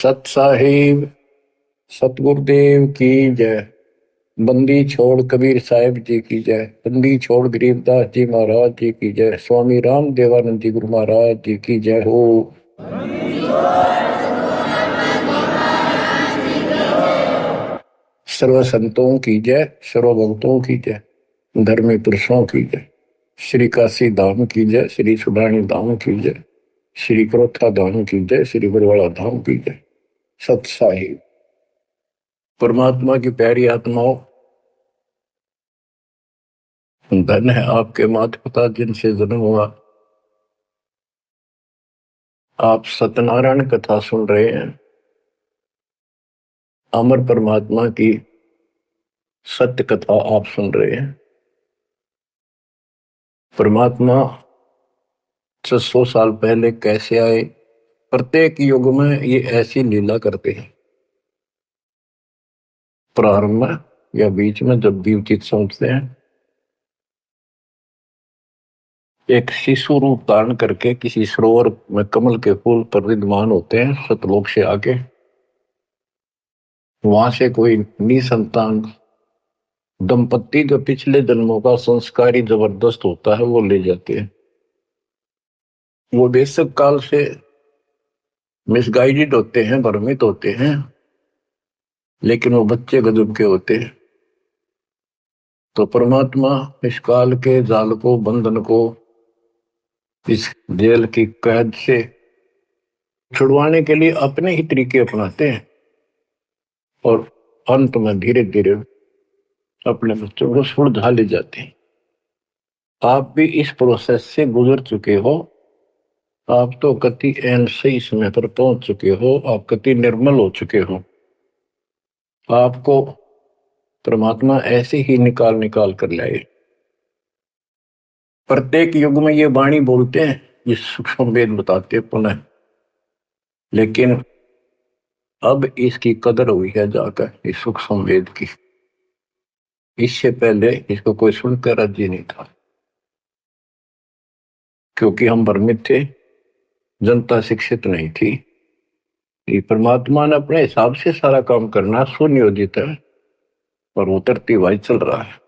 सत साहिब सतगुरुदेव की जय। बंदी छोड़ कबीर साहिब जी की जय। बंदी छोड़ गरीबदास जी महाराज जी की जय। स्वामी राम देवानंद जी गुरु महाराज जी की जय हो। सर्व संतों की जय, सर्व भक्तों की जय, धर्मी पुरुषों की जय। श्री काशी धाम की जय, श्री सुडानी धाम की जय, श्री क्रोथा धाम की जय, श्री बरवाड़ा धाम की जय। सत साहिब परमात्मा की प्यारी आत्माओं, धन है आपके माता पिता जिनसे जन्म हुआ। आप सत्यनारायण कथा सुन रहे हैं। अमर परमात्मा की सत्य कथा आप सुन रहे हैं। परमात्मा 600 साल पहले कैसे आए, प्रत्येक युग में ये ऐसी लीला करते हैं। प्रारंभ में या बीच में जब भी उचित समझते हैं, एक शिशु रूप धारण करके किसी सरोवर में कमल के फूल पर विद्यमान होते हैं। सतलोक से आके वहां से कोई निसंतान दंपत्ति जो पिछले जन्मों का संस्कारी जबरदस्त होता है वो ले जाते हैं। वो बेशक काल से मिसगाइडेड होते हैं, भ्रमित होते हैं, लेकिन वो बच्चे गजब के होते हैं। तो परमात्मा इस काल के जाल को, बंधन को, इस जेल की कैद से छुड़वाने के लिए अपने ही तरीके अपनाते हैं और अंत में धीरे धीरे अपने बच्चों को सुलझा ले जाते हैं। आप भी इस प्रोसेस से गुजर चुके हो। आप तो कति एन सही समय पर पहुंच चुके हो। आप कति निर्मल हो चुके हो। आपको परमात्मा ऐसे ही निकाल निकाल कर लाए। प्रत्येक युग में ये वाणी बोलते हैं, ये सूक्ष्म वेद बताते पुनः, लेकिन अब इसकी कदर हुई है जाकर इस सूक्ष्म वेद की। इससे पहले इसको कोई सुनकर राजी नहीं था, क्योंकि हम भ्रमित थे, जनता शिक्षित नहीं थी। ये परमात्मा ने अपने हिसाब से सारा काम करना सुनियोजित है और उतरती हुआ चल रहा है।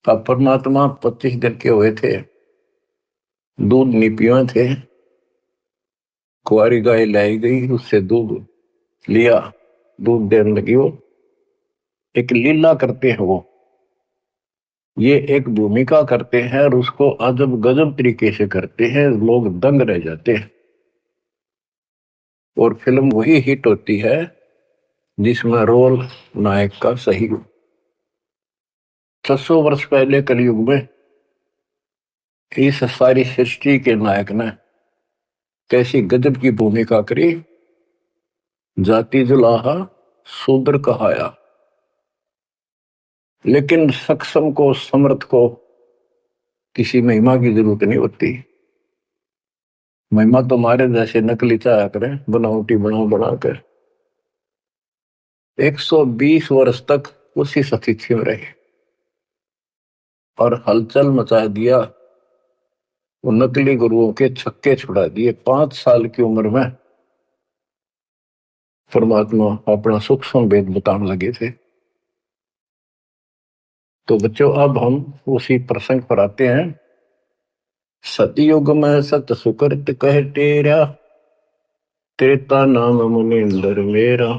अब परमात्मा 25 दिन के हुए थे, दूध नहीं पिए थे। कुंवारी गाय लाई गई, उससे दूध लिया, दूध देने लगी। वो एक लीला करते हैं, वो ये एक भूमिका करते हैं और उसको अजब गजब तरीके से करते हैं। लोग दंग रह जाते हैं और फिल्म वही हिट होती है जिसमें रोल नायक का सही हो। 600 वर्ष पहले कलयुग में इस सारी सृष्टि के नायक ने कैसी गजब की भूमिका करी। जाति जुलाहा शूद्र कहाया, लेकिन सक्षम को, समर्थ को किसी महिमा की जरूरत नहीं होती। महिमा तो हमारे जैसे नकली चाया करें, बनावटी बनाकर 120 वर्ष तक उसी स्थिति में रहे और हलचल मचा दिया। वो नकली गुरुओं के छक्के छुड़ा दिए। 5 साल की उम्र में परमात्मा अपना सूक्ष्म वेद बताने लगे थे। तो बच्चों, अब हम उसी प्रसंग पर आते हैं। सतयुग में सत सुकृत कह टेरा, त्रेता नाम मुनिंदर मेरा,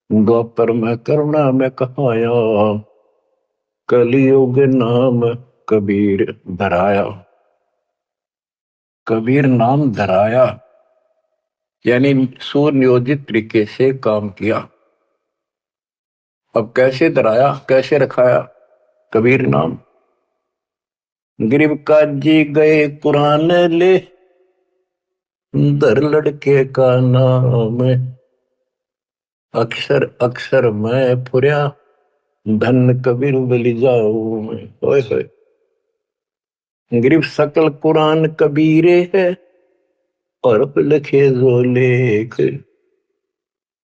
द्वापर में करुणा में कहाया, कलयुग नाम कबीर धराया। कबीर नाम धराया यानी सुनियोजित तरीके से काम किया। अब कैसे धराया, कैसे रखाया कबीर नाम? गरीब काजी गए कुरान ले, दर लड़के का नाम, अक्षर अक्षर मैं फुरिया, धन कबीर बलि जाऊं मैं। होए होए, गरीब सकल कुरान कबीरे है, और लिखे जो लेख,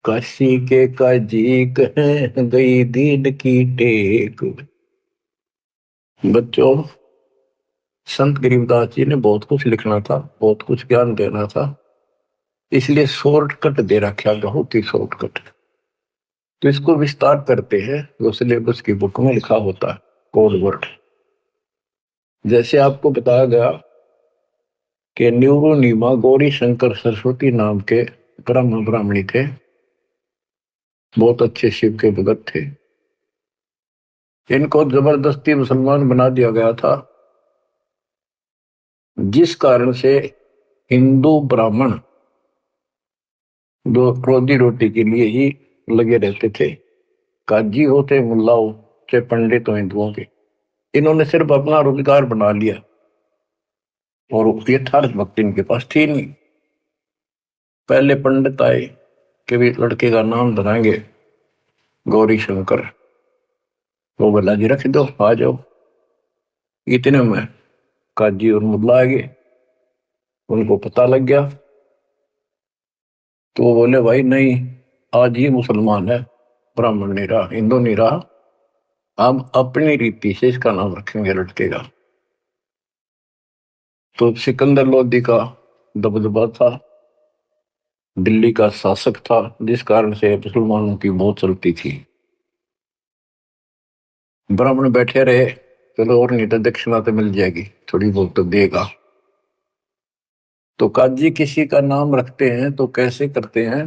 काशी के काजी कहें गई दीन की टेक। बच्चों, संत गरीबदास जी ने बहुत कुछ लिखना था, बहुत कुछ ज्ञान देना था, इसलिए शॉर्टकट दे रखा, बहुत ही शॉर्टकट। तो इसको विस्तार करते हैं जो सिलेबस की बुक में लिखा होता है, कोड वर्ड। जैसे आपको बताया गया कि न्यूरोनीमा गौरी शंकर सरस्वती नाम के ब्रह्म ब्राह्मणी थे, बहुत अच्छे शिव के भगत थे। इनको जबरदस्ती मुसलमान बना दिया गया था, जिस कारण से हिंदू ब्राह्मण जो रोजी रोटी के लिए ही लगे रहते थे, काजी हो चाहे मुल्ला हो चाहे पंडित हो हिंदुओं के, इन्होंने सिर्फ अपना रोजगार बना लिया और यथार्थ भक्ति इनके पास थी नहीं। पहले पंडित आए कि भी लड़के का नाम धराएंगे गौरी शंकर, वो बोला जी रख दो, आ जाओ। इतने में काजी और मुल्ला आ गए, उनको पता लग गया, तो वो बोले भाई नहीं, आज ही मुसलमान है, ब्राह्मण नहीं रहा, हिंदू नहीं रहा, हम अपनी रीति से इसका नाम रखेंगे लड़के का। तो सिकंदर लोदी का दबदबा था, दिल्ली का शासक था, जिस कारण से मुसलमानों की बहुत चलती थी। ब्राह्मण बैठे रहे, चलो और नहीं तो दक्षिणा तो मिल जाएगी, थोड़ी बहुत तो देगा। तो काजी किसी का नाम रखते हैं तो कैसे करते हैं,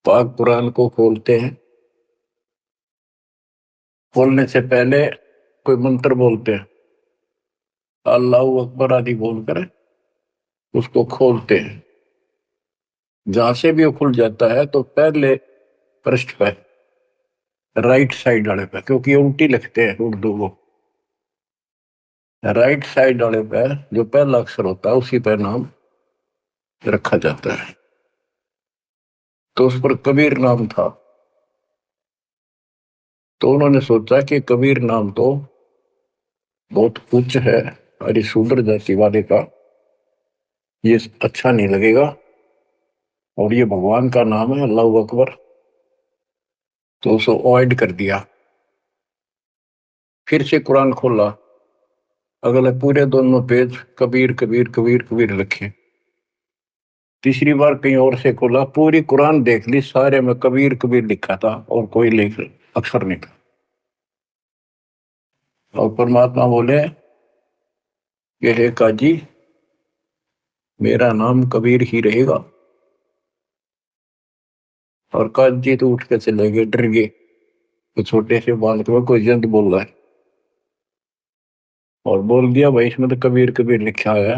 पाक कुरान को खोलते हैं, खोलने से पहले कोई मंत्र बोलते हैं, अल्लाह अकबर आदि बोलकर उसको खोलते हैं। जहां से भी वो खुल जाता है तो पहले पृष्ठ पे, राइट साइड वाले पे, क्योंकि उल्टी लिखते हैं उर्दू को, राइट साइड वाले पे जो पहला अक्षर होता है उसी पे नाम रखा जाता है। तो उस पर कबीर नाम था। तो उन्होंने सोचा कि कबीर नाम तो बहुत उच्च है, अरे शूद्र जाति वाले का, ये अच्छा नहीं लगेगा, और ये भगवान का नाम है अल्लाह अकबर, तो उसको अवॉइड कर दिया। फिर से कुरान खोला, अगले पूरे दोनों पेज कबीर कबीर कबीर कबीर लिखे। तीसरी बार कहीं और से खोला, पूरी कुरान देख ली, सारे में कबीर कबीर लिखा था और कोई लेख अक्षर नहीं था। और परमात्मा बोले कि हे काजी, मेरा नाम कबीर ही रहेगा। और काजी तो उठ के चले गए, डर गए, तो छोटे से बालक में कोई जंत बोल रहा है, और बोल दिया भाई इसमें तो कबीर कबीर लिखा है,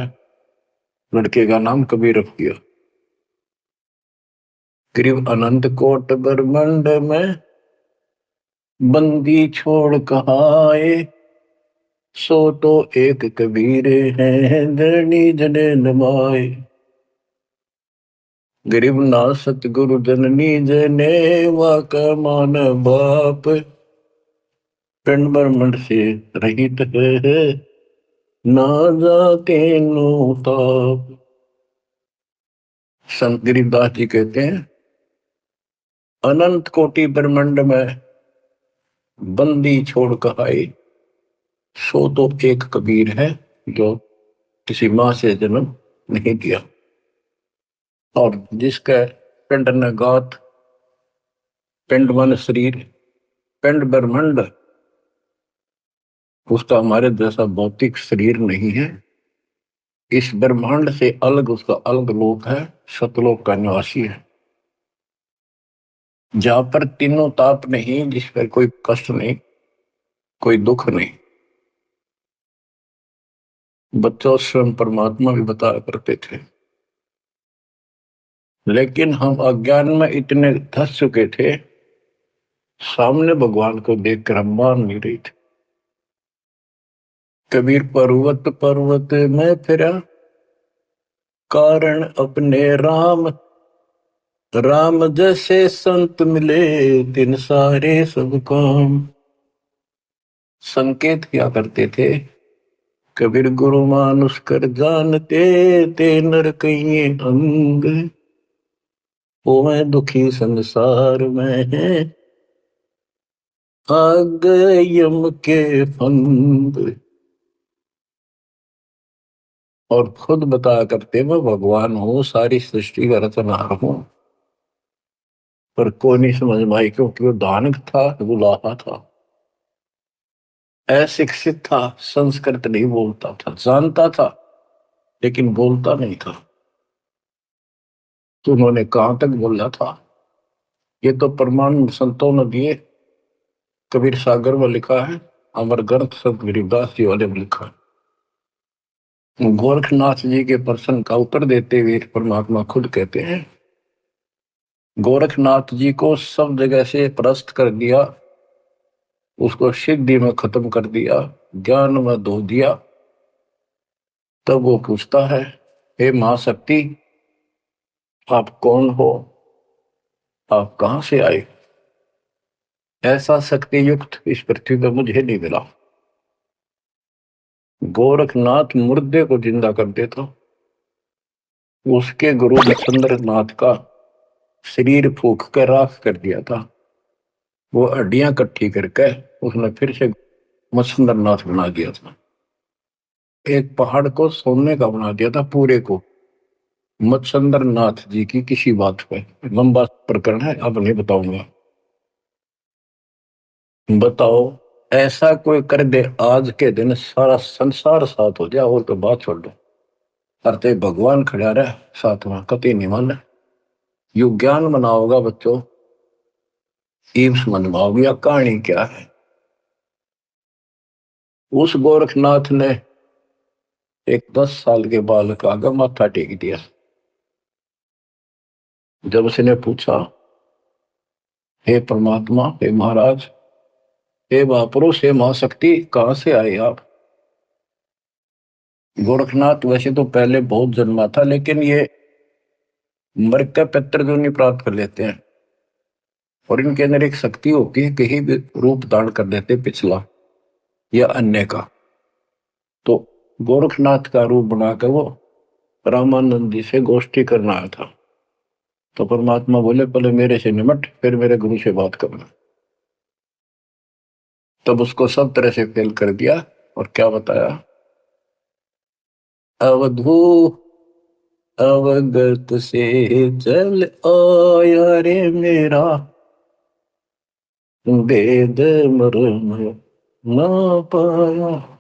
लड़के का नाम कबीर रख दिया। करीब अनंत कोट ब्रह्मांड में बंदी छोड़ कहाए, सो तो एक कबीर है धरणी जने नमाए। गरीब ना सतगुरु जननी जने वाका मान बाप, पिंड ब्रह्मंड से रहित है ना जाके नो ताप। संत गरीबदास जी कहते हैं, अनंत कोटि ब्रह्मांड में बंदी छोड़ कहाई, सो तो एक कबीर है जो किसी मां से जन्म नहीं किया। और जिसका पिंड न गात, पिंड मन शरीर, पिंड ब्रह्मांड, उसका हमारे जैसा भौतिक शरीर नहीं है। इस ब्रह्मांड से अलग उसका अलग लोक है, सतलोक का निवासी है, जहां पर तीनों ताप नहीं, जिस पर कोई कष्ट नहीं, कोई दुख नहीं। बच्चों स्वयं परमात्मा भी बताया करते थे, लेकिन हम अज्ञान में इतने धस चुके थे, सामने भगवान को देखकर हम मान नहीं रहे थे। कबीर पर्वत पर्वत में फिरा, कारण अपने राम, राम जैसे संत मिले दिन सारे सब काम। संकेत क्या करते थे, कबीर गुरु मानुष कर जानते, ते नर कहिए अंग, वो मैं दुखी संसार में है, आ गए यम के फंद। और खुद बताया करते मैं भगवान हूं, सारी सृष्टि का रचनहार हूं। पर कोई नहीं समझ में आई, क्योंकि वो दानक था, गुलाहा था, अशिक्षित था, संस्कृत नहीं बोलता था, जानता था लेकिन बोलता नहीं था। तो उन्होंने कहां तक बोला था, ये तो प्रमाण संतों ने दिए। कबीर सागर में लिखा है, अमर ग्रंथ संत गरीबदास जी वाले में लिखा है। गोरखनाथ जी के प्रश्न का उत्तर देते हुए परमात्मा खुद कहते हैं, गोरखनाथ जी को सब जगह से परास्त कर दिया, उसको सिद्धि में खत्म कर दिया, ज्ञान में धो दिया। तब वो पूछता है, हे महाशक्ति, आप कौन हो, आप कहां से आए? ऐसा शक्ति युक्त इस पृथ्वी पर मुझे नहीं मिला। गोरखनाथ मुर्दे को जिंदा कर देता, उसके गुरु मच्छिंद्र नाथ का शरीर फूक कर राख कर दिया था। वो हड्डियां इकट्ठी करके उसने फिर से मच्छिंद्र नाथ बना दिया था। एक पहाड़ को सोने का बना दिया था पूरे को, मच्छिंद्र नाथ जी की किसी बात पे। लंबा प्रकरण है, अब नहीं बताऊंगा। बताओ, ऐसा कोई कर दे आज के दिन सारा संसार साथ हो जाए, और तो बात छोड़ दो, करते भगवान खड़ा रहे साथ में, कति नहीं मान। यू ज्ञान बना होगा बच्चों, ईब समझ में आओगी या कहानी क्या है। उस गोरखनाथ ने एक 10 साल के बालक आगे माथा टेक दिया। जब उसने पूछा, हे परमात्मा, हे महाराज, हे महापुरुष, हे महाशक्ति, कहां से आए आप? गोरखनाथ वैसे तो पहले बहुत जन्मा था, लेकिन ये मर का पितर जो नहीं प्राप्त कर लेते हैं, और इनके अंदर एक शक्ति होती है, कहीं भी रूप धारण कर लेते पिछला या अन्य का। तो गोरखनाथ का रूप बनाकर वो रामानंद जी से गोष्ठी करना आया था। तो परमात्मा बोले, पहले मेरे से निमट, फिर मेरे गुरु से बात करना। तब उसको सब तरह से फेल कर दिया, और क्या बताया, अवधू अवगत से चल आया रे मेरा, वेद मर्म ना पाया।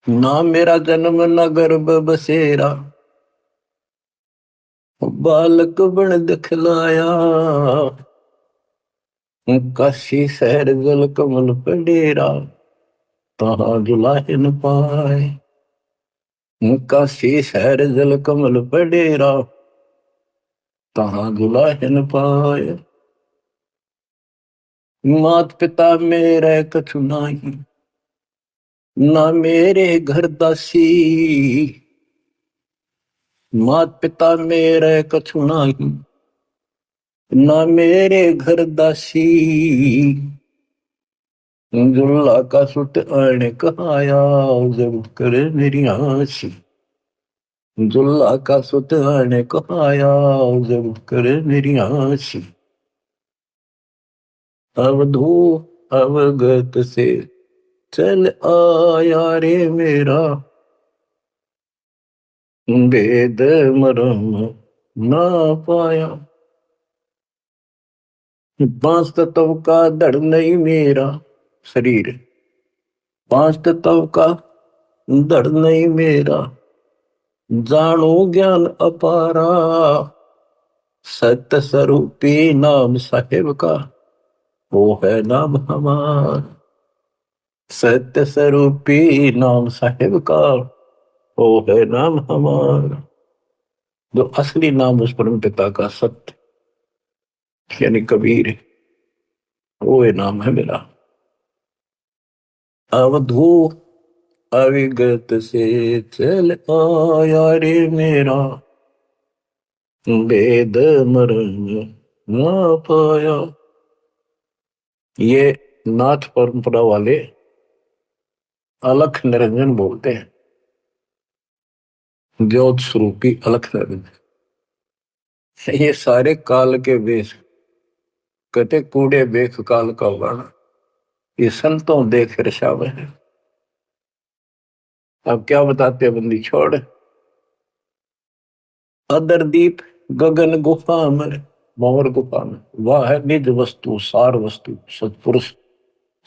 ना मेरा जन्म न गर्भ बसेरा, बालक बन दिखलाया। काशी शहर जल कमल पे डेरा, तहां दुलाहे न पाए। काशी शहर जल कमल पे डेरा, तहां दुलाहे न पाए। मात पिता मेरे कछु नाही, ना मेरे घर दासी। मात पिता मेरे कछु नाही, ना मेरे घर दासी। दुल्ला का सुत आने कहाया, जब करे मेरी आसी। दुल्ला का सुत आने कहाया, जब करे मेरी आसी। अवधू अवगत से चल आया रे मेरा, वेद मरम ना पाया। पांच तत्व का धड़ नहीं मेरा शरीर, पांच तत्व का धड़ नहीं मेरा। जानो ज्ञान अपारा, सत्य स्वरूपी नाम साहेब का, वो है नाम हमारा। सत्य स्वरूपी नाम साहेब का, वो है नाम हमारा। जो असली नाम उस परम पिता का सत्य यानी कबीर है, वो ये नाम है मेरा। अवधू अविगत से चल आया रे मेरा, वेद मरण ना पाया। ये नाथ परंपरा वाले अलख निरंजन बोलते हैं, ज्योत स्वरूपी अलख निरंजन। ये सारे काल के वेश, कहते कूड़े बेख काल का वर्णन, ये संतों देख रशाव है। अब क्या बताते बंदी छोड़। अदर दीप गगन गुफा में, मोर गुफा में, वह है निज वस्तु सार वस्तु सतपुरुष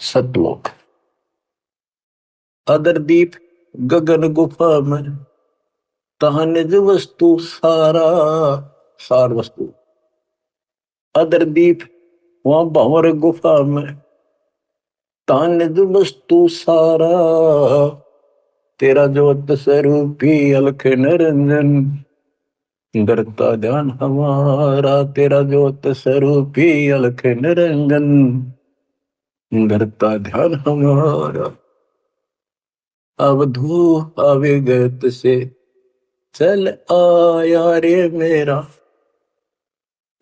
सतलोक। अदर दीप गगन गुफा में, तहा निज वस्तु सारा सार वस्तु। अदर दीप वहां भंवर गुफा में, तहा निज वस्तु सारा। तेरा ज्योत स्वरूपी अलख निरंजन, डरता ध्यान हमारा। तेरा ज्योत स्वरूपी अलख निरंजन, डरता ध्यान हमारा। अवधू अविगत से चल आया रे मेरा,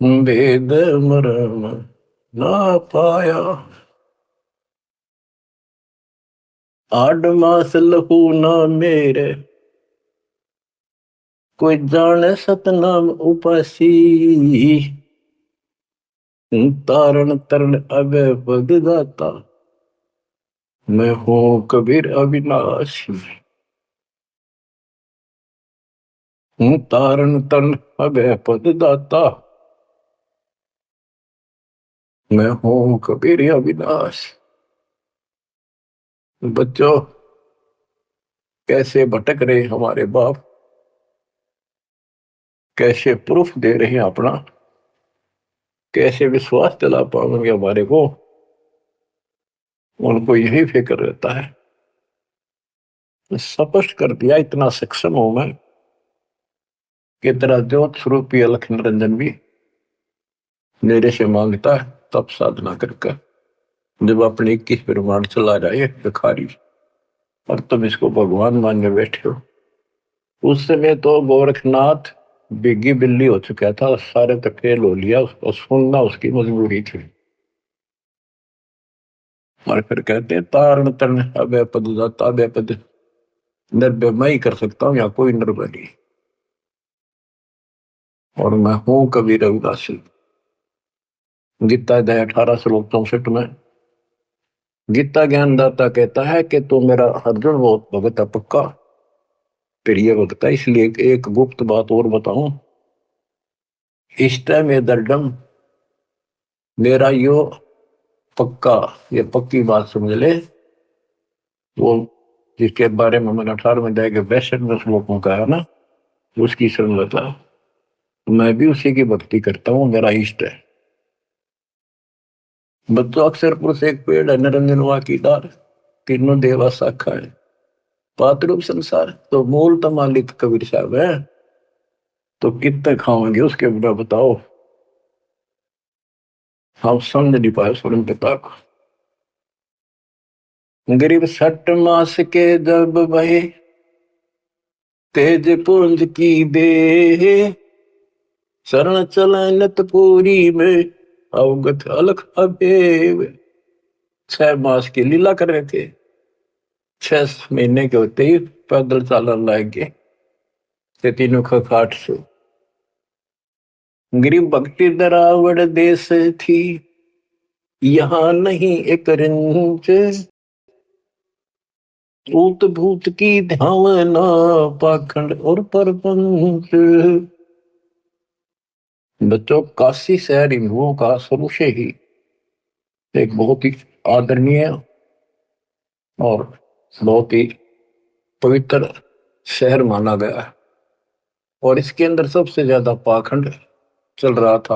वेद मरम ना पाया। आठ मास लहू ना मेरे, कोई जाने सतनाम उपासी। तारण तरण अभय पद दाता, मैं हूं कबीर अविनाशी। हूं तारण तरण अभय पद दाता, मैं हूं कबीर अविनाशी। बच्चों, कैसे भटक रहे हमारे बाप, कैसे प्रूफ दे रहे हैं अपना, कैसे विश्वास दिला पाएंगे हमारे को। उनको यही फिक्र रहता है। स्पष्ट कर दिया, इतना सक्षम हूं मैं कि तेरा ज्योत स्वरूपी अलख निरंजन भी मेरे से मांगता है तब साधना करके। जब अपने 21 ब्रह्मांड चला जाए भिखारी, और तुम इसको भगवान मानने बैठे हो। उस समय तो गोरखनाथ बिग्गी बिल्ली हो चुका था, सारे तक फेल हो लिया, उसको सुनना उसकी मजबूरी थी। और फिर कहते हैं तारण तरण अभय पद दाता, अभय पद निर्भय मैं ही कर सकता हूं, या कोई निर्भय नहीं। और मैं हूं कबीर रविदासी। गीता अध्याय 18 श्लोक 64 में गीता ज्ञानदाता कहता है कि तू मेरा अर्जुन बहुत भगत है पक्का, प्रिय भगत है। इसलिए एक गुप्त बात और बताऊं, इष्ट में दर्डम, मेरा यो पक्का, ये पक्की बात समझ ले। वो जिसके बारे में मैंने 18वें अध्याय के 62वें श्लोक में कहा ना, उसकी संगता मैं भी उसी की भक्ति करता हूँ, मेरा इष्ट है। बच्चों, अक्षर पुरुष एक पेड़ है, निरंजन वा की डार, तीनों देवा शाखा है, पातरूप संसार। तो मूल तो मालिक कबीर साहब है, तो कितने खाओगे उसके बिना बताओ। हम समझ नहीं पाए स्वयं पिता को। गरीब 6 मास के जब भय, तेज पुंज की दे, शरण चलनत पूरी में, अवगत अलख अबेव। 6 मास की लीला कर रहे थे, 6 महीने के होते ही पैदल चालन लग गए, तीनों खाट से। गरीब भक्ति दरावड़ देश थी, यहाँ नहीं एक रिंच, ऊत भूत की ध्यावना, पाखंड और परपंच। बच्चों, काशी शहर हिंदुओं का शुरू से ही एक बहुत ही आदरणीय और बहुत ही पवित्र शहर माना गया है। और इसके अंदर सबसे ज्यादा पाखंड चल रहा था।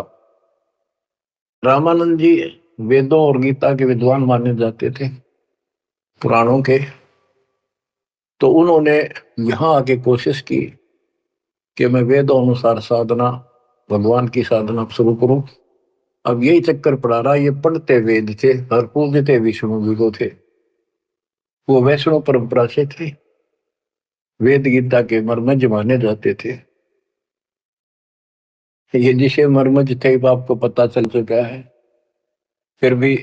रामानंद जी वेदों और गीता के विद्वान माने जाते थे, पुराणों के। तो उन्होंने यहाँ आके कोशिश की कि मैं वेदों अनुसार साधना, भगवान की साधना शुरू करूं। अब यही चक्कर पड़ा रहा, ये पढ़ते वेद थे और पूजते विष्णु जी को थे। वो वैष्णव परंपरा से थे, वेद गीता के मर्मज माने जाते थे। ये जिसे मर्मज थे आपको पता चल चुका है, फिर भी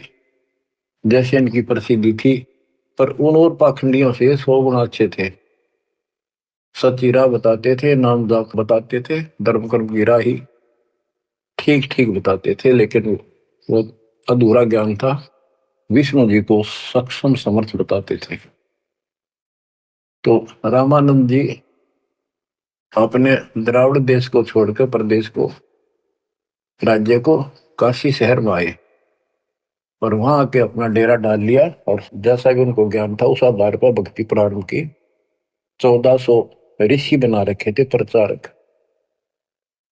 जैसे इनकी प्रसिद्धि थी, पर उन और पाखंडियों से 100 गुना अच्छे थे। सच्ची राह बताते थे, नाम जाप बताते थे, धर्म कर्म की राह ही ठीक ठीक बताते थे, लेकिन वो अधूरा ज्ञान था। विष्णु जी को सक्षम समर्थ बताते थे। तो रामानंद जी अपने द्राविड़ देश को छोड़कर प्रदेश को, राज्य को, काशी शहर में आए और वहां आके अपना डेरा डाल लिया। और जैसा कि उनको ज्ञान था उस आधार पर भक्ति प्रारंभ की। 1400 ऋषि बना रखे थे प्रचारक।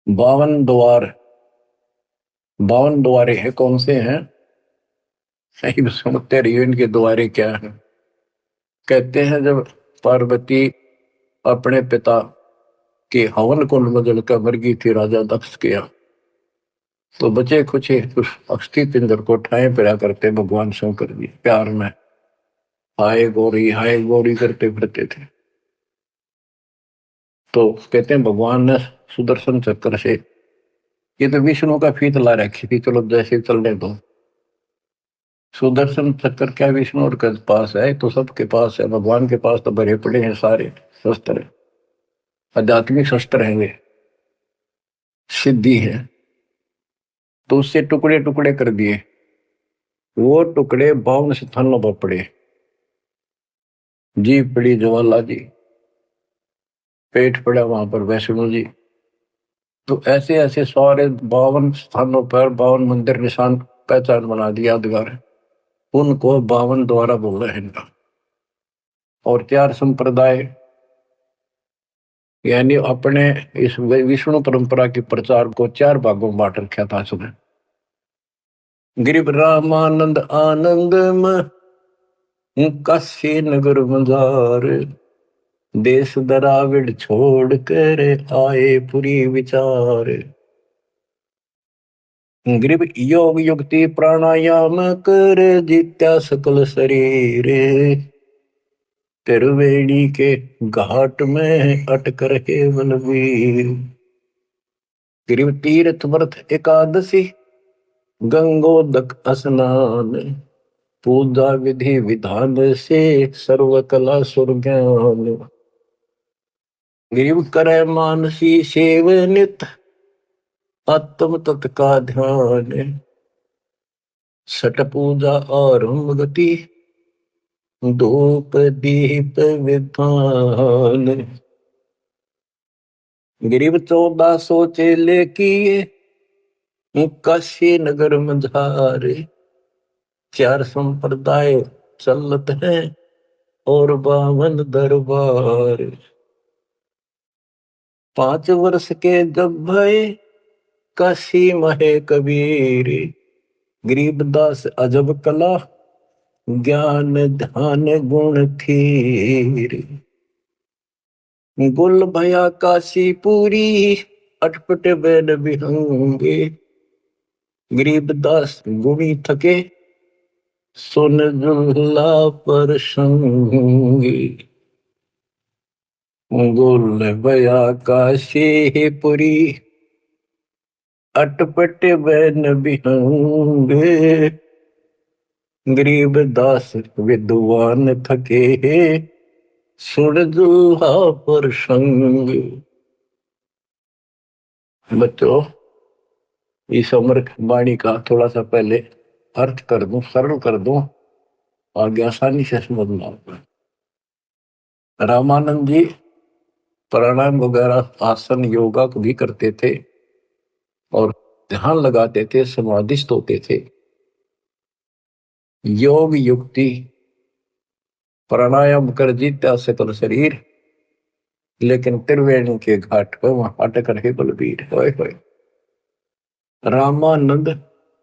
52 द्वार, 52 द्वारे हैं। कौन से हैं? सही सुनते रहिए इनके द्वारे क्या है। कहते हैं जब पार्वती अपने पिता के हवन कुंड में जलकर मर गई थी राजा दक्ष के यहाँ, तो बचे कुछ उस अस्थि पिंजर को ठाए पिरा करते भगवान शंकर जी प्यार में हाय गौरी करते फिरते थे। तो कहते हैं भगवान ने सुदर्शन चक्र से, ये तो विष्णु का फीत ला रखी थी, चलो जैसे चलने दो। सुदर्शन चक्र क्या विष्णु और के पास है? तो सबके पास है। भगवान के पास तो भरे पड़े हैं सारे शस्त्र, आध्यात्मिक शस्त्र हैं, वे सिद्धि है। तो उससे टुकड़े टुकड़े कर दिए। वो टुकड़े 52 स्थानों पर पड़े। जीभ पड़ी ज्वाला जी, पेट पड़ा वहां पर वैष्णो जी। तो ऐसे ऐसे सारे 52 स्थानों पर 52 मंदिर निशान पहचान बना दिया यादगार। उनको 52 द्वारा बोला है इनका। और 4 संप्रदाय, यानी अपने इस विष्णु परंपरा के प्रचार को 4 भागों में बांट रखा था उसने। गिरिव रामानंद आनंद काशी नगर मजार, देश दराविड छोड़ कर आए पुरी विचार। गिरिव योग युक्ति प्राणायाम कर जीत्या सकल शरीर, त्रिवेणी के घाट में अटक रहे बलवीर। गिरिव तीर्थ व्रत एकादशी, गंगोदक स्नान, पूजा विधि विधान से सर्व कला सुर ज्ञान। गिरिव करे मानसी सेव नित, आत्म तत् का ध्यान, सट पूजा आरंभ गति, धूप दीप विधान। गिरिव 1400 चेले किए, काशी नगर मझारे, 4 संप्रदाय चलत है और 52 दरबार। 5 वर्ष के जब भय काशी महे कबीर, गरीबदास अजब कला ज्ञान ध्यान गुण थीर। गुल भया काशी पूरी, अटपट बैन विहंगे, गरीबदास गुणी थके सुन जुल्ला पर संगे। गुल भया काशी पुरी, अटपट बैन विहंगे, गरीबदास विद्वान थके सुन जुल्हा पर संग। बच्चों, इस अमर वाणी का थोड़ा सा पहले अर्थ कर दूं, सरल कर दूं, आगे आसानी से समझना होगा। रामानंद जी प्राणायाम वगैरह आसन योगा को भी करते थे और ध्यान लगाते थे, समाधिस्थ होते थे। योग युक्ति प्राणायाम कर जीत्या सकल शरीर, लेकिन त्रिवेणी के घाट पर वहां अटक रहे बलबीर। होए होए। रामानंद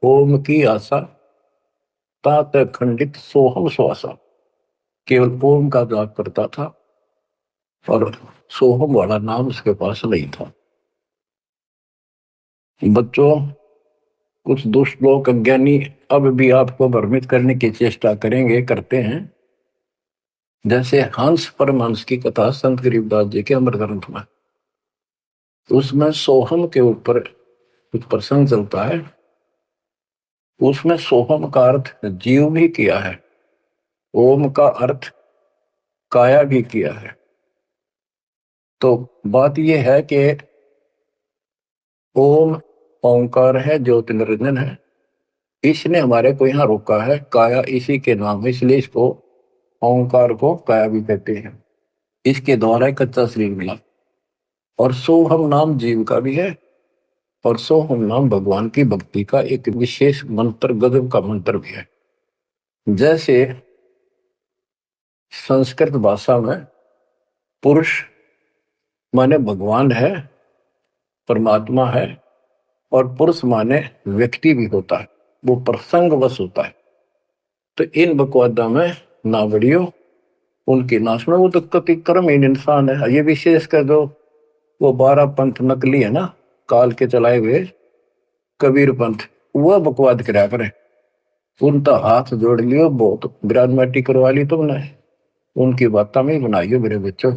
ओम की आशा, तात खंडित सोहम श्वासा, केवल ओम का जाप करता था और सोहम वाला नाम उसके पास नहीं था। बच्चों, कुछ दुष्ट लोग अज्ञानी अब भी आपको भ्रमित करने की चेष्टा करेंगे, करते हैं। जैसे हंस परमहंस की कथा संत गरीबदास जी के अमर ग्रंथ में, उसमें सोहम के ऊपर कुछ प्रसंग चलता है। उसमें सोहम का अर्थ जीव भी किया है, ओम का अर्थ काया भी किया है। तो बात यह है कि ओम ओंकार है, ज्योति निरंजन है, इसने हमारे को यहाँ रोका है। काया इसी के नाम है, इसलिए इसको ओंकार को काया भी कहते हैं। इसके द्वारा ही कच्चा शरीर मिला। और सोहम नाम जीव का भी है, और सोहम नाम भगवान की भक्ति का एक विशेष मंत्र, गजब का मंत्र भी है। जैसे संस्कृत भाषा में पुरुष माने भगवान है, परमात्मा है, और पुरुष माने व्यक्ति भी होता है, वो प्रसंगवश होता है। तो इन बकवादा में नावड़ियों उनकी नाश में, वो तो कति कर्महीन इंसान है। ये विशेष कर दो, वो 12 पंथ नकली है ना, काल के चलाए हुए कबीर पंथ, वह बकवाद करा करे। उनका हाथ जोड़ लियो, बहुत विराजमाटी करवा ली तुमने, उनकी बातें में बनाइयो मेरे बच्चों।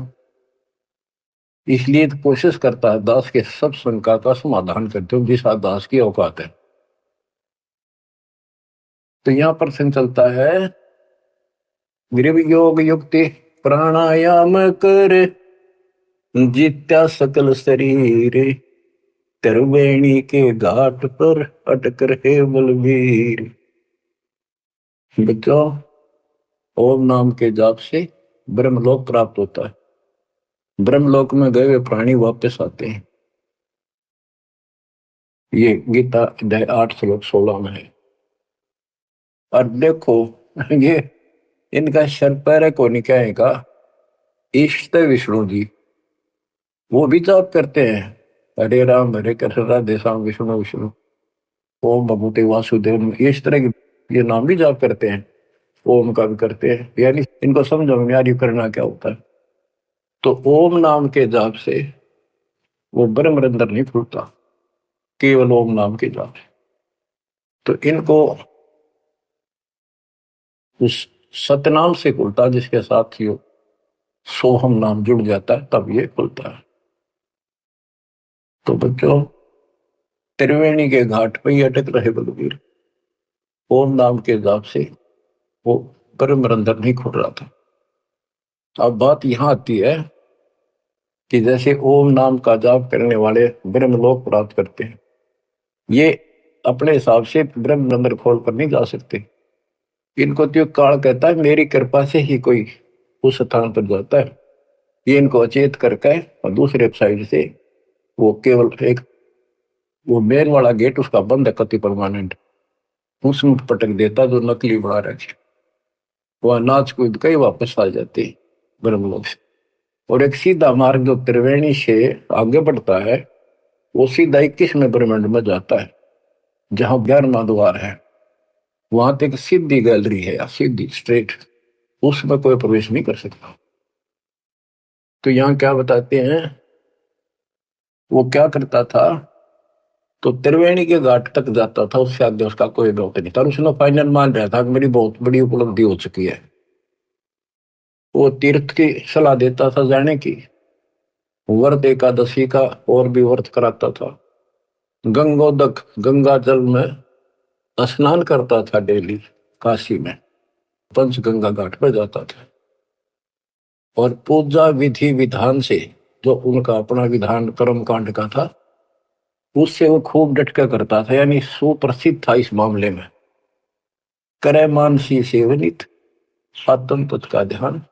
इसलिए तो कोशिश करता है दास के सब शंका का समाधान करते हो, जिस दास की औकात है। तो यहां प्रश्न चलता है, गृह योग युक्ति प्राणायाम कर, जित्या सकल शरीर, त्रिवेणी के घाट पर अटक रहे बलवीर। बच्चों, ओम नाम के जाप से ब्रह्मलोक प्राप्त होता है। ब्रह्मलोक में गए हुए प्राणी वापस आते हैं। ये गीता अध्याय 8 श्लोक 16 में है। और देखो, ये इनका शर पैर को निकाय का इष्ट विष्णु जी, वो भी जाप करते हैं, हरे राम हरे कृष्ण राधे श्याम विष्णु विष्णु ओम भगवते वासुदेव, इस तरह के ये नाम भी जाप करते हैं, ओम का भी करते हैं। यानी इनको समझो यार करना क्या होता है। तो ओम नाम के जाप से वो ब्रह्म रंध्र नहीं खुलता, केवल ओम नाम के जाप से। तो इनको उस सतनाम से खुलता, जिसके साथ ही सोहम नाम जुड़ जाता है, तब ये खुलता है। तो बच्चों, त्रिवेणी के घाट पर ही अटक रहे बलवीर, ओम नाम के जाप से वो ब्रह्म रंध्र नहीं खुल रहा था। अब बात यहां आती है कि जैसे ओम नाम का जाप करने वाले ब्रह्मलोक प्राप्त करते हैं, ये अपने हिसाब से ब्रह्म रंध्र खोल कर नहीं जा सकते। इनको तो काल कहता है मेरी कृपा से ही कोई उस स्थान पर जाता है। ये इनको अचेत करके, और दूसरे साइड से वो केवल एक वो मेन वाला गेट उसका बंद है, कति परमानेंट, उसमें पटक देता जो नकली बना रखे, वह नाच कूद के वापस आ जाते ब्रह्मलोक से। और एक सीधा मार्ग जो त्रिवेणी से आगे बढ़ता है, वो सीधा 21वें ब्रह्मांड में जाता है, जहां 11वां द्वार है। वहां तक सीधी गैलरी है, सीधी स्ट्रेट, उसमें कोई प्रवेश नहीं कर सकता। तो यहाँ क्या बताते हैं, वो क्या करता था, तो त्रिवेणी के घाट तक जाता था, उससे आगे उसका कोई बहुत नहीं था। उसने फाइनल मान रहा था कि मेरी बहुत बड़ी उपलब्धि हो चुकी है। वो तीर्थ की सलाह देता था जाने की, व्रत एकादशी का और भी व्रत कराता था, गंगोदक गंगा जल में स्नान करता था डेली, काशी में पंचगंगा घाट पर जाता था। और पूजा विधि विधान से, जो उनका अपना विधान कर्म कांड का था, उससे वो खूब डटका करता था, यानी सुप्रसिद्ध था इस मामले में। करे मानसी सेवनित आत्म तत् का ध्यान,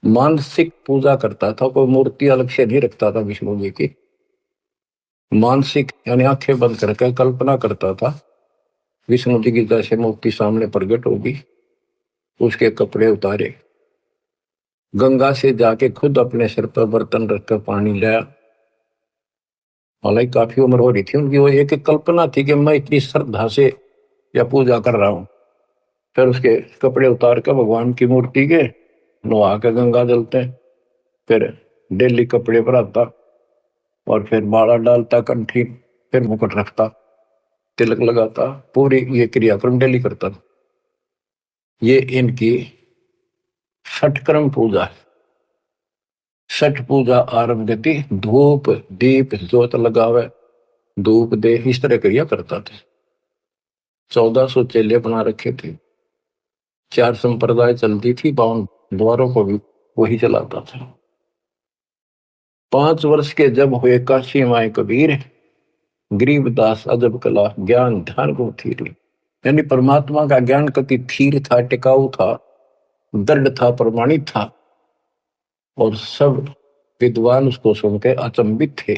मानसिक पूजा करता था, कोई मूर्ति अलग से नहीं रखता था विष्णु जी की। मानसिक यानी आंखें बंद करके कल्पना करता था विष्णु जी की जैसे मूर्ति सामने प्रकट होगी, उसके कपड़े उतारे, गंगा से जाके खुद अपने सिर पर बर्तन रखकर पानी लाया। हालांकि काफी उम्र हो रही थी उनकी, वो एक कल्पना थी कि मैं इतनी श्रद्धा से या पूजा कर रहा हूं। फिर उसके कपड़े उतार कर भगवान की मूर्ति के नुहा के गंगा जलते, फिर डेली कपड़े पर आता, और फिर माला डालता कंठी, फिर मुकुट रखता, तिलक लगाता, पूरी ये क्रियाक्रम डेली करता। ये इनकी षटक्रम पूजा है। छठ पूजा आरंभ गति, धूप दीप ज्योत लगावे, धूप दे, इस तरह क्रिया करता था। 1400 चेले बना रखे थे, 4 संप्रदाय चलती थी, 52 द्वारों को भी वही चलाता था। 5 वर्ष के जब हुए काशी माए कबीर, गरीबदास अजब कला ज्ञान ध्यान को थीर। यानी परमात्मा का ज्ञान कति थीर था, टिकाऊ था, दृढ़ था, प्रमाणित था। और सब विद्वान उसको सुन के अचंभित थे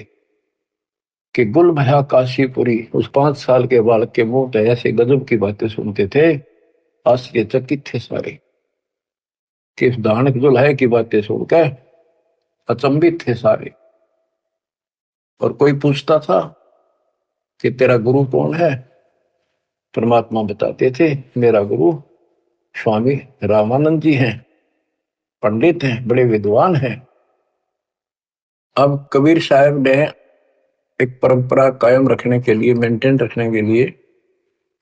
कि गुल भया काशीपुरी। उस 5 साल के बालक के मुंह से ऐसे गजब की बातें सुनते थे, आश्चर्यचकित थे सारे कि इस दानक दुल्हे की बातें सुनकर अचंभित थे सारे। और कोई पूछता था कि तेरा गुरु कौन है? परमात्मा बताते थे मेरा गुरु स्वामी रामानंद जी हैं, पंडित हैं, बड़े विद्वान हैं। अब कबीर साहब ने एक परंपरा कायम रखने के लिए, मेंटेन रखने के लिए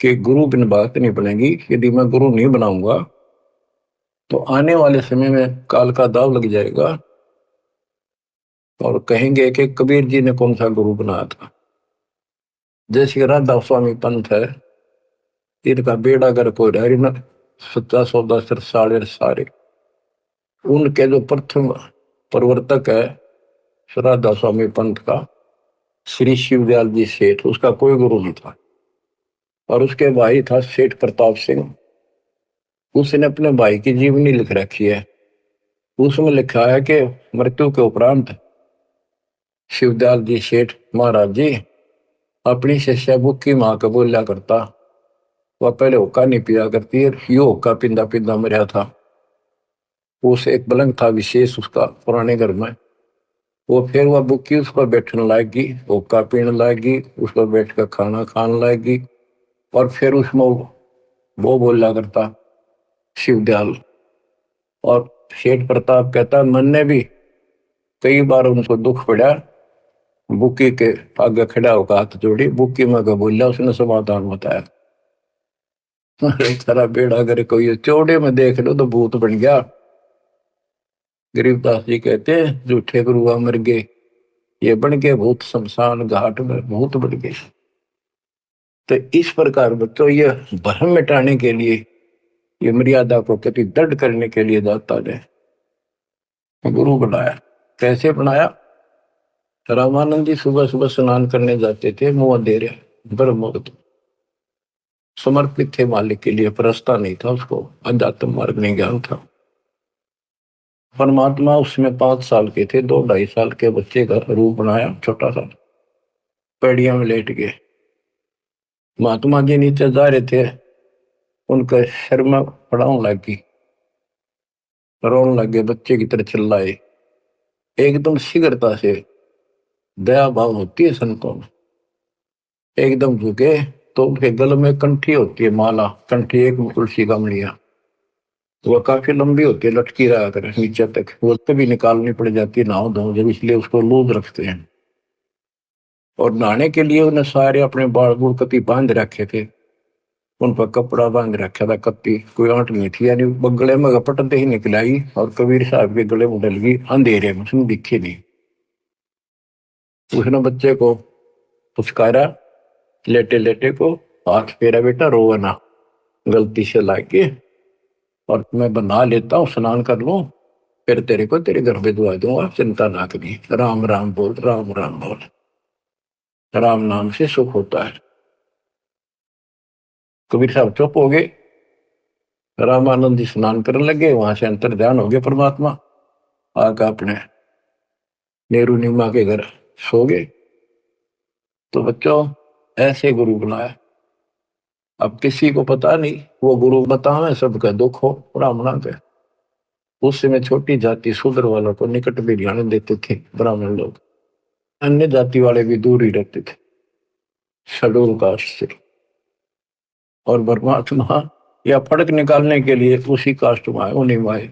कि गुरु बिन बात नहीं बनेगी, यदि मैं गुरु नहीं बनाऊंगा तो आने वाले समय में काल का दाव लग जाएगा और कहेंगे कि कबीर जी ने कौन सा गुरु बनाया था। जैसे राधा स्वामी पंथ है, इनका बेड़ा अगर कोई डरी न सच्चा सौदा सिर साड़े सारे। उनके जो प्रथम प्रवर्तक है राधा स्वामी पंथ का श्री शिवदयाल जी सेठ, उसका कोई गुरु नहीं था। और उसके भाई था सेठ प्रताप सिंह, उसने अपने भाई की जीवनी लिख रखी है। उसमें लिखा है कि मृत्यु के उपरांत शिवदयाल जी सेठ महाराज जी अपनी शिष्या बुक्की मां को बोलिया करता, वह पहले होका नहीं पिया करती है, यो होका पिंदा पिंदा मरिया था। उस एक पलंग था विशेष उसका पुराने घर में, वो फिर वह बुक्की उस पर बैठने लाएगी, होका पीने लाएगी, उस पर बैठ कर खाना खाने लाएगी। और फिर उसमें वो बोला करता शिवदयाल। और सेठ प्रताप कहता मन ने भी कई बार उनको दुख पड़ा, बुक्की के आगे खड़ा होकर हाथ जोड़ी, बुक्की में का बोलिया, उसने समाधान बताया। सारा बेड़ा अगर कोई चौड़े में देख लो तो भूत बन गया। गरीबदास जी कहते हैं झूठे गुरुआ मर गए, ये बन गए भूत शमशान घाट में भूत बन गए। तो इस प्रकार बच्चों ये भ्रम मिटाने के लिए, ये मर्यादा को कति दृढ़ करने के लिए दाता ने गुरु बनाया। कैसे बनाया? रामानंद जी सुबह सुबह स्नान करने जाते थे, मुंह अंधेरे ब्रह्म मुहूर्त, समर्पित थे मालिक के लिए, परस्ता नहीं था उसको, अध्यात्म मार्ग नहीं ज्ञान था। परमात्मा उसमें 5 साल के थे, 2-2.5 साल के बच्चे का रूप बनाया, छोटा सा, पेड़िया में लेट गए। महात्मा जी नीचे जा रहे थे, उनका सिर में पड़ाव लगी, रोने लगे, बच्चे की तरह चिल्लाए। एकदम शीघ्रता से दया भाव होती है संतों में, एकदम झुके तो उनके गले में कंठी होती है, माला कंठी, एक तुलसी का मणिया, वो काफी लंबी होती है, लटकी रहा कर नीचे तक, वो कभी निकालनी पड़ जाती है नहाओ धो जब, इसलिए उसको लूज रखते हैं। और नहाने के लिए उन्हें सारे अपने बाल बूढ़ कति बांध रखे थे, उन पर कपड़ा बांध रखा था, कत्ती कोई आंट नहीं थी, यानी गले में गपटते ही निकलाई और कबीर साहब के गले में डल गई अंधेरे में, उसमें दिखे नहीं। उसने बच्चे को पुचकारा, लेटे लेटे को, हाथ फेरा बेटा रोवा ना, गलती से लाके, और मैं बना लेता हूँ, स्नान कर लूं, फिर तेरे को तेरे घर भिजवा दूंगा, चिंता ना करी, राम राम बोल, राम राम बोल, राम नाम से सुख होता है। कबीर साहब चुप हो गए, रामानंद जी स्नान करने लगे, वहां से अंतर ध्यान हो गया परमात्मा, आकर अपने नेहरू नीमा के घर सो गए। तो बच्चों ऐसे गुरु बनाया। अब किसी को पता नहीं, वो गुरु बतावे सबका दुख हो ब्राह्मणा के। उस समय छोटी जाति शूद्र वालों को निकट भी जाने देते थे ब्राह्मण लोग, अन्य जाति वाले भी दूर ही रहते थे शेड्यूल कास्ट से। और परमात्मा या फर्क निकालने के लिए उसी कास्ट में आए, उन्हीं में आए।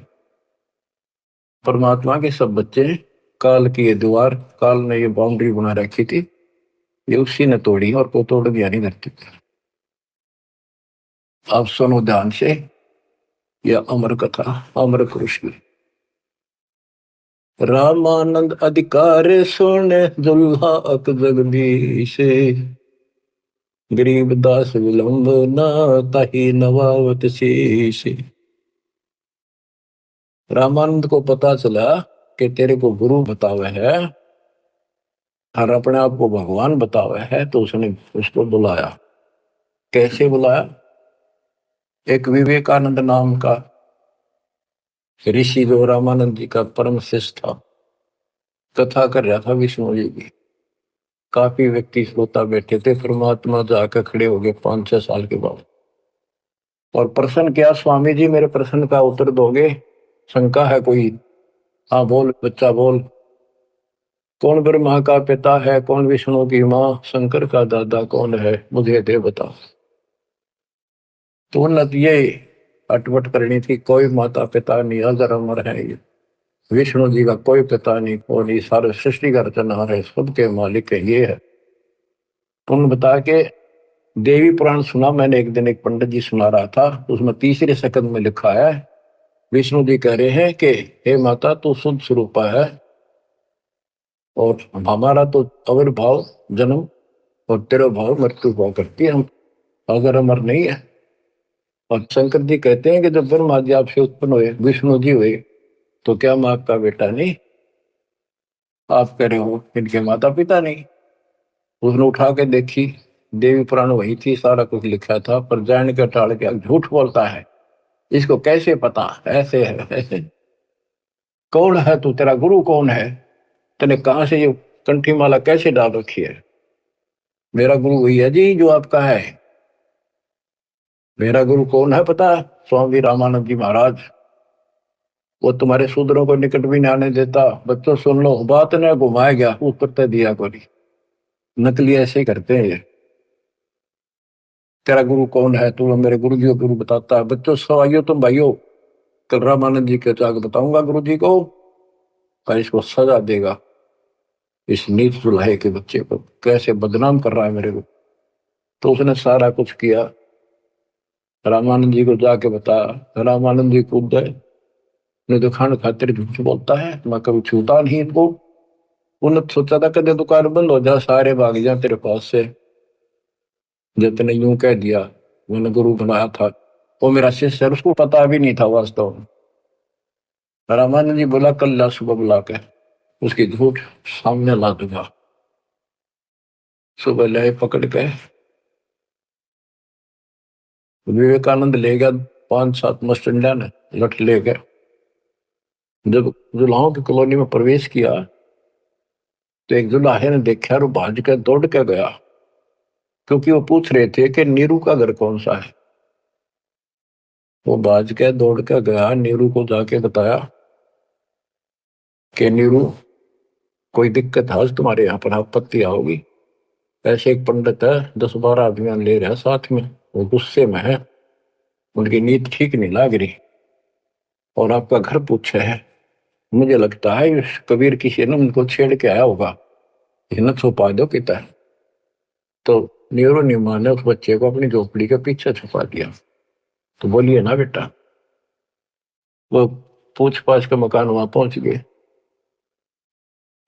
परमात्मा के सब बच्चे, काल की ये दीवार, काल ने ये बाउंड्री बना रखी थी, ये उसी ने तोड़ी और को तोड़ दिया नहीं धरती थी। आप सुनो ध्यान से, यह अमर कथा, अमर कृष्ण। रामानंद अधिकार सुन दुल्हा अक जगदीश, गरीब दास विलंब न ताहि नवावत शीश। रामानंद को पता चला कि तेरे को गुरु बतावे है और अपने आप को भगवान बतावे है, तो उसने उसको बुलाया। कैसे बुलाया? एक विवेकानंद नाम का ऋषि जो रामानंद जी का परम शिष्य था, कथा कर रहा था विष्णु जी की। काफी व्यक्ति श्रोता बैठे थे। परमात्मा जाकर खड़े हो गए 5-6 साल के बाद और प्रश्न किया, स्वामी जी मेरे प्रश्न का उत्तर दोगे? शंका है कोई? हाँ बोल बच्चा बोल। कौन ब्रह्मा का पिता है, कौन विष्णु की माँ, शंकर का दादा कौन है, मुझे दे बता। तो उन्नत ये अटपट करनी थी, कोई माता पिता नहीं, अजर अमर है ये विष्णु जी का कोई पिता नहीं, और ये सारे सृष्टि का रचनहार है, सबके मालिक है ये है। तुम बता के देवी पुराण सुना मैंने एक दिन, एक पंडित जी सुना रहा था, उसमें तीसरे सकंद में लिखा है, विष्णु जी कह रहे हैं कि हे माता तू शुद्ध स्वरूपा है, और हमारा तो आविर्भाव जन्म और तेरा भाव मृत्यु हुआ करती है, हम अगर अमर नहीं है। और शंकर जी कहते हैं कि जब ब्रह्मा जी आपसे उत्पन्न हुए, विष्णु जी हुए, तो क्या मैं आपका बेटा नहीं? आप कह रहे हो इनके माता पिता नहीं। उसने उठा के देखी, देवी पुराण वही थी, सारा कुछ लिखा था, पर जान के टाल के झूठ बोलता है, इसको कैसे पता? ऐसे है ऐसे। कौन है तू, तेरा गुरु कौन है? तूने कहां से ये कंठी माला कैसे डाल रखी है? मेरा गुरु वही है जी जो आपका है। मेरा गुरु कौन है पता? स्वामी रामानंद जी महाराज। वो तुम्हारे शूद्रों को निकट भी नहीं आने देता। बच्चों सुन लो, बात ने घुमाया गया, उत्तर दिया को नहीं। नकली ऐसे ही करते हैं ये। तेरा गुरु कौन है? तू मेरे गुरु जी को गुरु बताता है। बच्चों सवाइयो तुम भाइयों, कल रामानंद जी के जाकर बताऊंगा गुरु जी को, पर इसको सजा देगा, इस नीच दुल्हे के बच्चे को कैसे बदनाम कर रहा है मेरे को। तो उसने सारा कुछ किया, रामानंद जी को जाके बताया। रामानंद जी कूद गए, नहीं तो खान खातिर झूठ बोलता है, मैं कभी छूता नहीं इनको। उन्होंने सोचा था कदे दुकान बंद हो जा, सारे भाग जा तेरे पास से। जब तूने यूं कह दिया, मैंने गुरु बनाया था, वो मेरा शिष्य है, उसको पता भी नहीं था वास्तव में। रामानंद जी बोला कल ला सुबह बुला के उसकी झूठ सामने ला दूंगा। सुबह ले पकड़ के विवेकानंद ले गया, 5-7 मस्टंडा ने लठ ले गए। जब जुलाहों की कॉलोनी में प्रवेश किया, तो एक जुलाहे ने देखा और भाज के दौड़ के गया, क्योंकि वो पूछ रहे थे कि नीरू का घर कौन सा है। वो भाज के दौड़ के गया, नीरू को जाके बताया कि नीरू कोई दिक्कत है आज तुम्हारे यहाँ पर, आपत्ति आओगी? ऐसे एक पंडित है, 10-12 आदमी ले रहा साथ में, वो गुस्से में है, उनकी नीयत ठीक नहीं लग रही, और आपका घर पूछे है। मुझे लगता है इस कबीर किसी ने उनको छेड़ के आया होगा, न छुपा दो किता है। तो नीरू नीमा ने उस बच्चे को अपनी झोपड़ी के पीछे छुपा दिया। तो बोलिए ना बेटा, वो पूछ पाछ के मकान वहां पहुंच गए,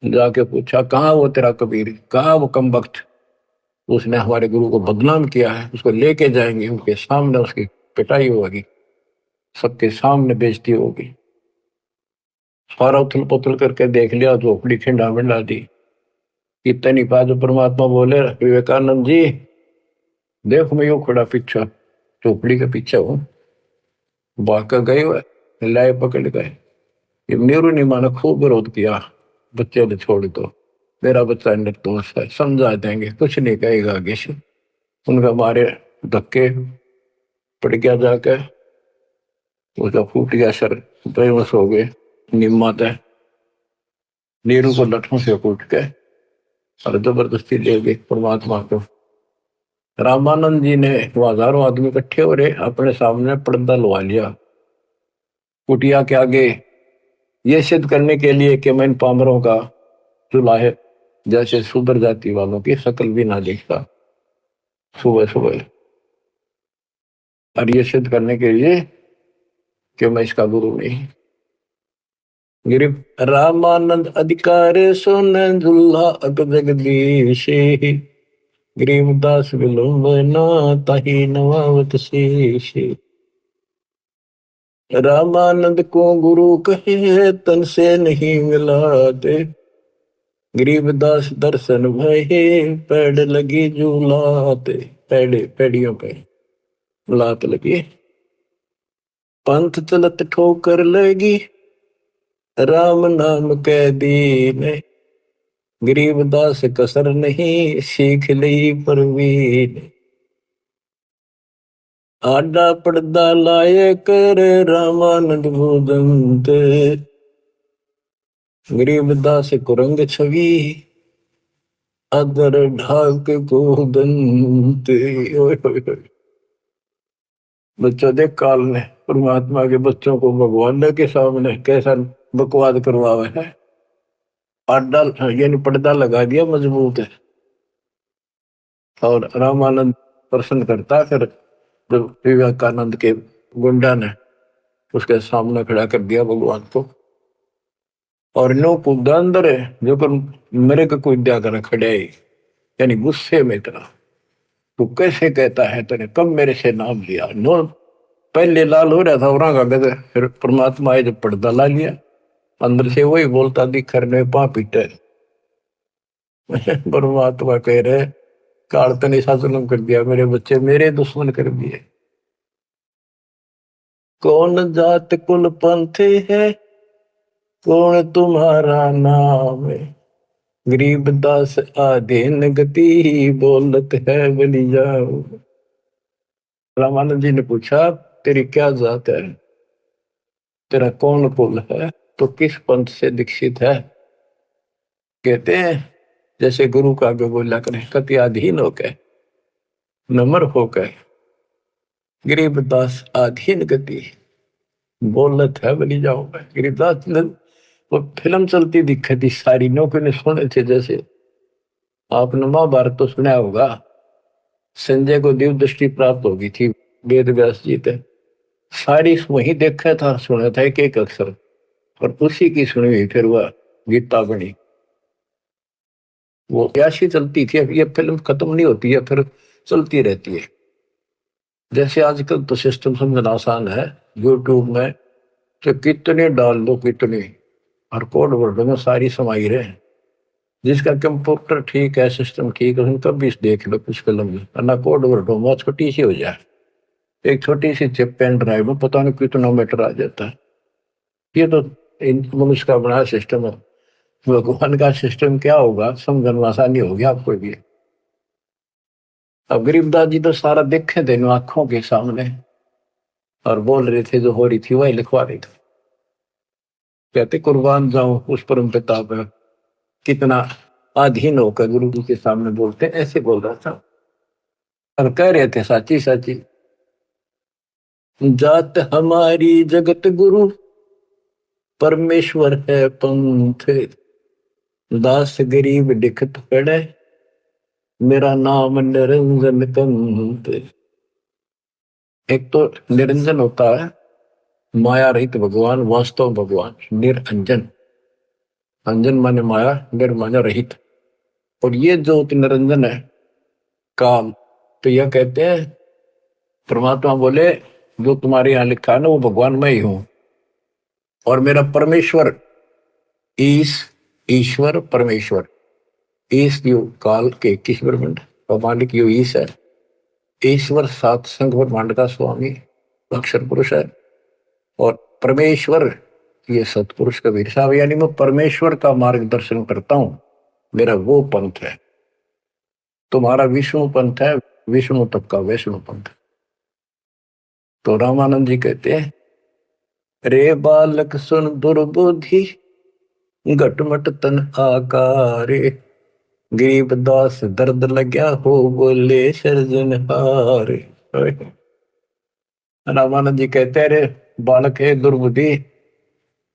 जाके पूछा कहाँ वो तेरा कबीर, कहाँ वो कमबख्त, उसने हमारे गुरु को बदनाम किया है, उसको लेके जाएंगे, उनके सामने उसकी पिटाई होगी, सबके सामने बेइज्जती होगी। सारा उथल पुथल करके देख लिया, झोपड़ी खिंडा मिंडा दी। इतनी बात परमात्मा बोले, विवेकानंद जी देखो मैं यू खड़ा पीछा, झोपड़ी के पीछे हूँ, भाग गए हुए, लाए पकड़ गए। ये नीरू नीमा ने खूब विरोध किया, बच्चे ने छोड़ दो, मेरा बच्चा निर्दोष है, समझा देंगे, कुछ नहीं कहेगा आगे से। उनका मारे धक्के पड़ गया, जाके उसका फूट गया सर, बेहोश हो गए। निम्मा तय नीरू को लठों से कूट के और जबरदस्ती ले गए परमात्मा को। रामानंद जी ने, वो हजारों आदमी इकट्ठे हो रहे, अपने सामने पर्दा लगा लिया कुटिया के आगे, ये सिद्ध करने के लिए कि मैं इन पामरों का जुलाहे जैसे सुधर जाति वालों की शक्ल भी ना देखता सुबह सुबह, और ये सिद्ध करने के लिए कि मैं इसका गुरु नहीं। गिरिप रामानंद अधिकार सुन दुल्हा अग जगदीश, गरीबदास विलंबना ताही नवावत शेष। रामानंद को गुरु कहे तन से नहीं मिलाते, गरीबदास दर्शन भये पैड़ लगी झूलाते, पैड़ियों पे लात लगी। पंथ चलत ठोकर लगी, राम नाम कै दीन। गरीबदास कसर नहीं, सीख ली परवीन। आडा पड़दा लाए कर, रामानंद भूदंत। गरीबदास कुरंग छवि, अदर ढाक को दंत। बच्चों देख काल ने परमात्मा के बच्चों को भगवान के सामने कैसा बकवाद करवावे है। आडा यानी पर्दा लगा दिया मजबूत है। और रामानंद प्रश्न करता, फिर जब विवेकानंद के गुंडा ने उसके सामने खड़ा कर दिया भगवान को, और नो कूदा अंदर है जो कर मेरे को कोई दिया कर खड़े, यानी गुस्से में इतना, तू कैसे कहता है, तूने कब मेरे से नाम लिया। नो पहले लाल हो रहा था और गए, फिर परमात्मा आए जब पर्दा ला लिया, अंदर से वही बोलता दिखर ने पा पीटे। परमात्मा कह रहे काल तने शासन कर दिया, मेरे बच्चे मेरे दुश्मन कर दिए। कौन जात कुल पंथ है, कौन तुम्हारा नाम है। गरीबदास आधीन गति, बोलत है बलि जाओ। रामानंद जी ने पूछा तेरी क्या जात है, तेरा कौन कुल है, तो किस पंथ से दीक्षित है। कहते हैं जैसे गुरु का आगे बोला करें, कति अधीन होकर नम्र होकर, गरीबदास आधीन गति, बोलत है बलि जाओ। गरीबदास ने वो फिल्म चलती दिखी थी सारी, नौकरी ने सुने थे। जैसे आपने महाभारत तो सुना होगा, संजय को दिव्य दृष्टि प्राप्त होगी थी वेद व्यास जी थे, सारी वही देखा था, सुना था एक एक अक्षर, और उसी की सुनी हुई फिर वह गीता बनी। वो ऐसी चलती थी, अब ये फिल्म खत्म नहीं होती है, फिर चलती रहती है। जैसे आजकल तो सिस्टम समझना आसान है, यूट्यूब में तो कितने डाल दो कितने, और कोड वर्ड में सारी समाई रहे। जिसका कंप्यूटर ठीक है, सिस्टम ठीक है, उनका भी देख लो कुछ फिल्म ना कोड वर्ड हो, छोटी सी हो जाए, एक छोटी सी चिप पेन ड्राइव में पता नहीं कितना मीटर आ जाता है। ये तो मनुष्य का बना सिस्टम है। भगवान का सिस्टम क्या होगा समझना आसानी होगी आपको भी। अब गरीबदास जी तो सारा देखे थे आंखों के सामने, और बोल रहे थे जो हो रही थी वही लिखवा रहे थे। कहते कुर्बान जाऊं उस परम पिता पर, कितना अधीन होकर गुरु जी के सामने बोलते, ऐसे बोल रहा था। और कह रहे थे साची साची जात हमारी जगत गुरु, परमेश्वर है पंथ। दास गरीब दिखत पड़े, मेरा नाम निरंजन कंत। एक तो निरंजन होता है माया रहित भगवान, वास्तव भगवान निरंजन। अंजन माने माया, निर माने रहित। और ये जो निरंजन है काल, तो यह कहते हैं परमात्मा बोले जो तुम्हारे यहां लिखा है ना वो भगवान मैं ही हूं, और मेरा परमेश्वर ईश्वर परमेश्वर, ईश यो काल के 21 ब्रह्मांड और मालिक यो ईश है। ईश्वर सात संघ ब्रह्मांड का स्वामी अक्षर पुरुष है, और परमेश्वर ये सतपुरुष कबीर साहब, यानी मैं परमेश्वर का मार्गदर्शन करता हूं, मेरा वो पंथ है। तुम्हारा विष्णु पंथ है, विष्णु तक का वैष्णु पंथ। तो रामानंद जी कहते हैं रे बालक सुन दुर्बुद्धि, घटमट तन आकारे। गरीबदास दर्द लग्या हो, बोले सर्जनहारे। रामानंद जी कहते हैं रे बालक है दुर्बुद्धि,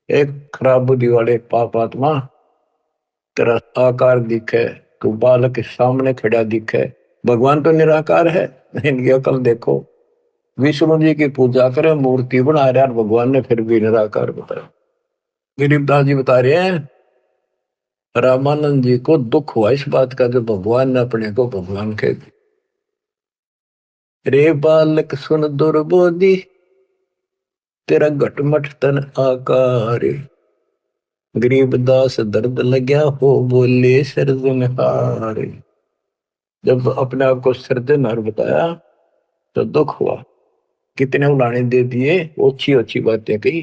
एक खराब बुद्धि वाले पाप आत्मा, तेरा आकार दिखे, तू बालक के सामने खड़ा दिखे। भगवान तो निराकार है, इनकी अकल देखो। विष्णु जी की पूजा करे, मूर्ति बना रहे हैं, भगवान ने फिर भी निराकार बताया। गरीबदास जी बता रहे हैं रामानंद जी को दुख हुआ इस बात का जब भगवान ने अपने को भगवान कह दिया। रे बालक सुन दुर्बोधि, तेरा घटमट तन आकार। गरीबदास दर्द लग्या हो, बोले सर्जनहार। जब अपने आप को सर्जनहार बताया तो दुख हुआ। कितने उलाने दे दिए, अच्छी अच्छी बातें कही।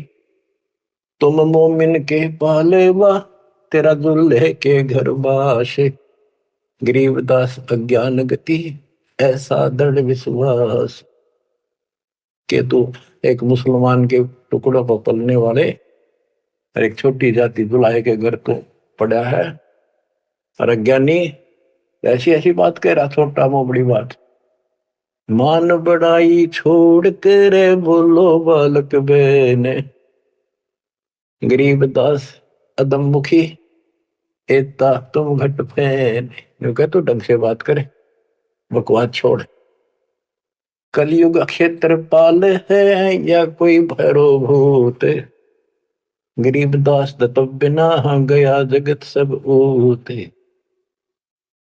तुम मोमिन के पालेवा, तेरा दुल्हे के घर बाश, गरीबदास अज्ञान गति, ऐसा दृढ़ विश्वास। के तू एक मुसलमान के टुकड़ों पर पलने वाले और एक छोटी जाति दुल्हे के घर तो पड़ा है, और अज्ञानी ऐसी ऐसी बात कह रहा, छोटा मो बड़ी बात। मान बड़ाई छोड़ कर बोलो बालक बेने, गरीबदास अदम मुखी, एता तुम घट फैन। यूं कह तू ढंग से बात करे, बकवास छोड़। कलयुग क्षेत्रपाल है या कोई भैरो भूत, गरीबदास दत्त बिना गया जगत सब ऊत।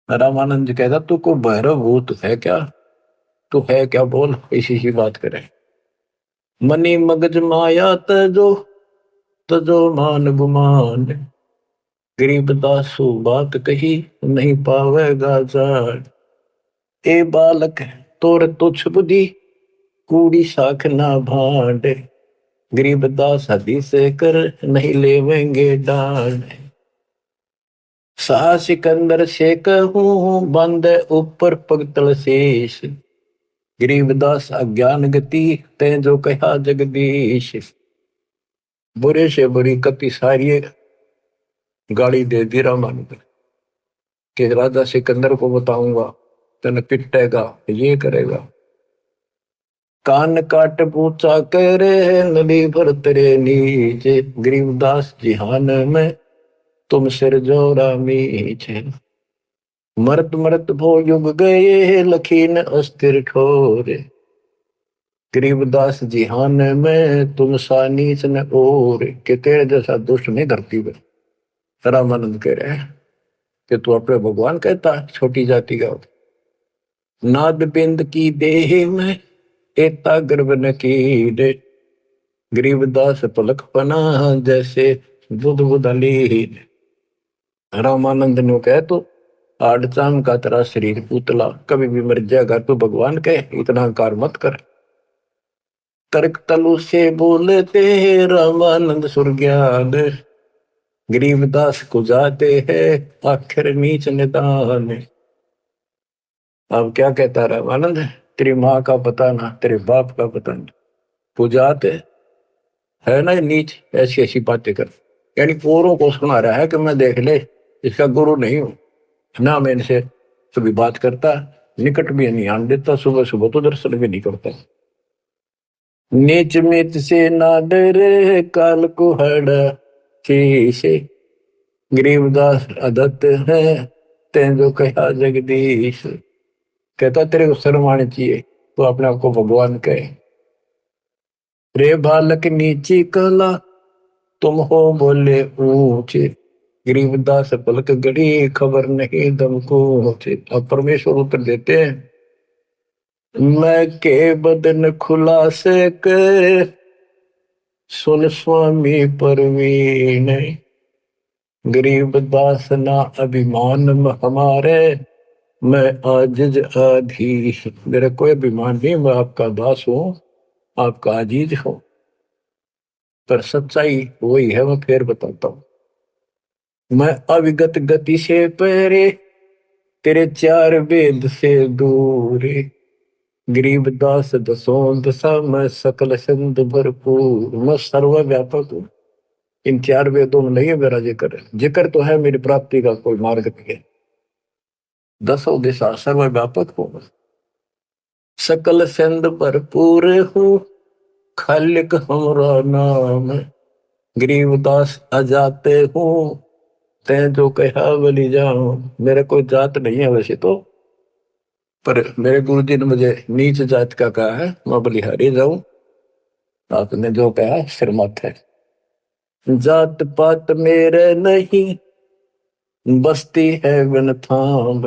रामानंद जी कहता तू को भैरव भूत है क्या, तू है क्या बोल, इसी की बात करे। मनी मगज माया तजो, तजो मान गुमान, गरीबदास बात कही नहीं पावेगा जान। ए बालक तोर तुच्छ बुद्धि, कूड़ी साख ना भांड, गरीबदास हदीस कर नहीं लेवेंगे डांड। शाह सिकंदर से कहूं बंद ऊपर पगतल शेष, गरीबदास अज्ञान गति ते जो कहा जगदीश। बुरे से बुरी कति सारी गाड़ी दे दी रामानंद कि राजा सिकंदर को बताऊंगा, तेन पिटेगा, ये करेगा। कान काट पूछा करे नदी भर तेरे नीचे, गरीबदास जिहान में तुम सिर जोरा मीचे। मरत मरत भो युग गए लखीन अस्थिर ठोरे, गरीबदास जिहान में तुम सा नीच न और। के तेरे जैसा दुष्ट नहीं धरती में। रामानंद कह रहे हैं कि तू अपने भगवान कहता छोटी जाति का। नाद बिंद की देह में एता गर्भ न कीड़े, गरीबदास पलक पना जैसे बुध बुध लीन। रामानंद ने कहे तो आड़ चांग का तेरा शरीर पुतला, कभी भी मर जाएगा, तू भगवान कहे इतना अहंकार मत कर। तर्क तलु से बोलते रामानंद सुरज्ञान, गरीबदास को जाते हैं आखिर नीच निदान। अब क्या कहता रामानंद, तेरी माँ का पता ना, तेरे बाप का पता ना, पुजाते है ना नीच, ऐसी ऐसी बातें कर। यानी औरों को सुना रहा है कि मैं देख ले इसका गुरु नहीं हूं ना, मैं इनसे कभी बात करता, निकट भी नहीं आने देता, सुबह सुबह तो दर्शन भी नहीं करता। नीच मित से ना डरे काल को हड़ा शीशे, गरीबदास अदत्त है तें जो कहा जगदीश। कहता तेरे को शर्म आनी चाहिए, तो अपने आप को भगवान कहे। रे बालक नीची कला तुम हो बोले ऊंचे, गरीबदास पलक गड़ी खबर नहीं दम को। अब परमेश्वर उत्तर देते हैं, मैं के बदन खुलासे कर सुन स्वामी परवीन, गरीबदास ना अभिमान हमारे, मैं आजिज आधी। मेरा कोई अभिमान नहीं, मैं आपका दास हूं, आपका आजीज हूं। पर सच्चाई वही है, मैं फिर बताता हूं। मैं अविगत गति से पहरे, तेरे चार वेद से दूर, गरीबदास दसों दशा मैं सकल सिंध भरपूर। मैं सर्वव्यापक हूं, इन चार वेदों में नहीं है मेरा जिक्र। जिक्र तो है मेरी प्राप्ति का कोई मार्ग नहीं है। दसों दिशा सर्वव्यापक हूं, सकल सिंध भरपूर हूं, खालिक हमरा नाम, गरीबदास अजाते हूं ते जो कहा बलि जाऊं। मेरे कोई जात नहीं है वैसे तो, पर मेरे गुरु जी ने मुझे नीच जात का कहा है, मैं बलिहारी जाऊं, आपने जो कहा सिर मत है। जात पात मेरे नहीं, बस्ती है बिन थाम,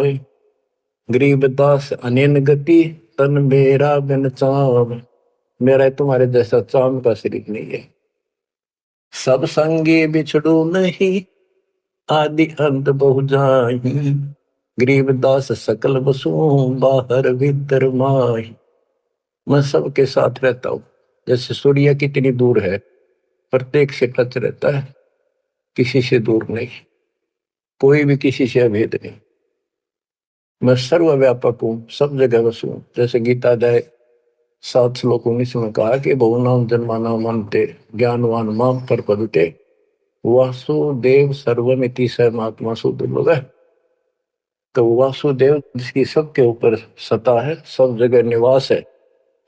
गरीबदास अनिन गति तन मेरा बिन चाम। मेरा तुम्हारे जैसा चाम का शरीर नहीं है। सब संगी बिछड़ू नहीं, आदि अंत बहु जाही, गरीबदास सकल बसु बाहर भीतर माही। मैं सबके साथ रहता हूँ। जैसे सूर्य कितनी दूर है, प्रत्येक से टच रहता है, किसी से दूर नहीं, कोई भी किसी से अभेद नहीं। मैं सर्वव्यापक हूँ, सब जगह वसू हूँ। जैसे गीता अध्याय 7 श्लोक 19 में कहा कि बहुनाम जन्माना मनते ज्ञानवान माम प्रपद्यते वासुदेव सर्वमिति स महात्मा सुदुर्लभ है। तो वासुदेव जिसकी सबके ऊपर सत्ता है, सब जगह निवास है,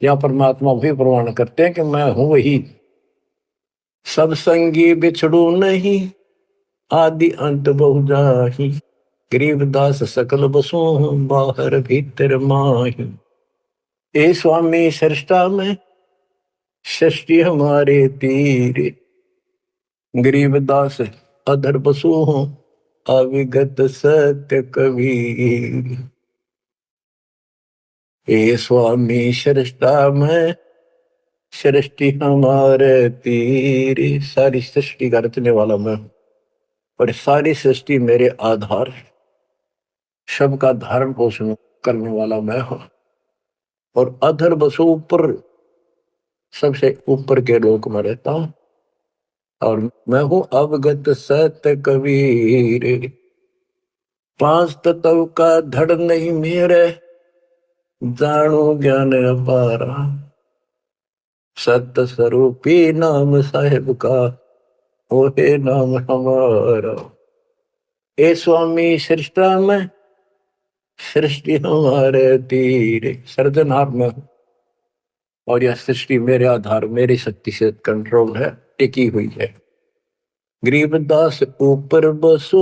यहाँ परमात्मा भी प्रमाण करते हैं कि मैं हूं वही। सब संगी बिछड़ू नहीं, आदि अंत बहु जाहि, गरीबदास सकल बसु बाहर भीतर माही। ए स्वामी सृष्टा में सृष्टि हमारे तीर, गरीबदास अधर बसु हूँ अविगत सत्य कबीर। ए स्वामी सृष्टा में सृष्टि हमारे तीर, सारी सृष्टि का रचने वाला मैं, और सारी सृष्टि मेरे आधार, सबका धारण पोषण करने वाला मैं हूं। और अधर बसु ऊपर, सबसे ऊपर के लोक में रहता हूं। और मैं हूं अवगत सत्य कबीर, पांच तत्व का धड़ नहीं मेरे, जानो ज्ञान अपारा, सत्य स्वरूपी नाम साहेब का, ओहे नाम हमारा। ए स्वामी सृष्टा में सृष्टि हमारे तीर, सर्जनहार में, और यह सृष्टि मेरे आधार, मेरी शक्ति से कंट्रोल है, टिकी हुई है। गरीबदास ऊपर बसो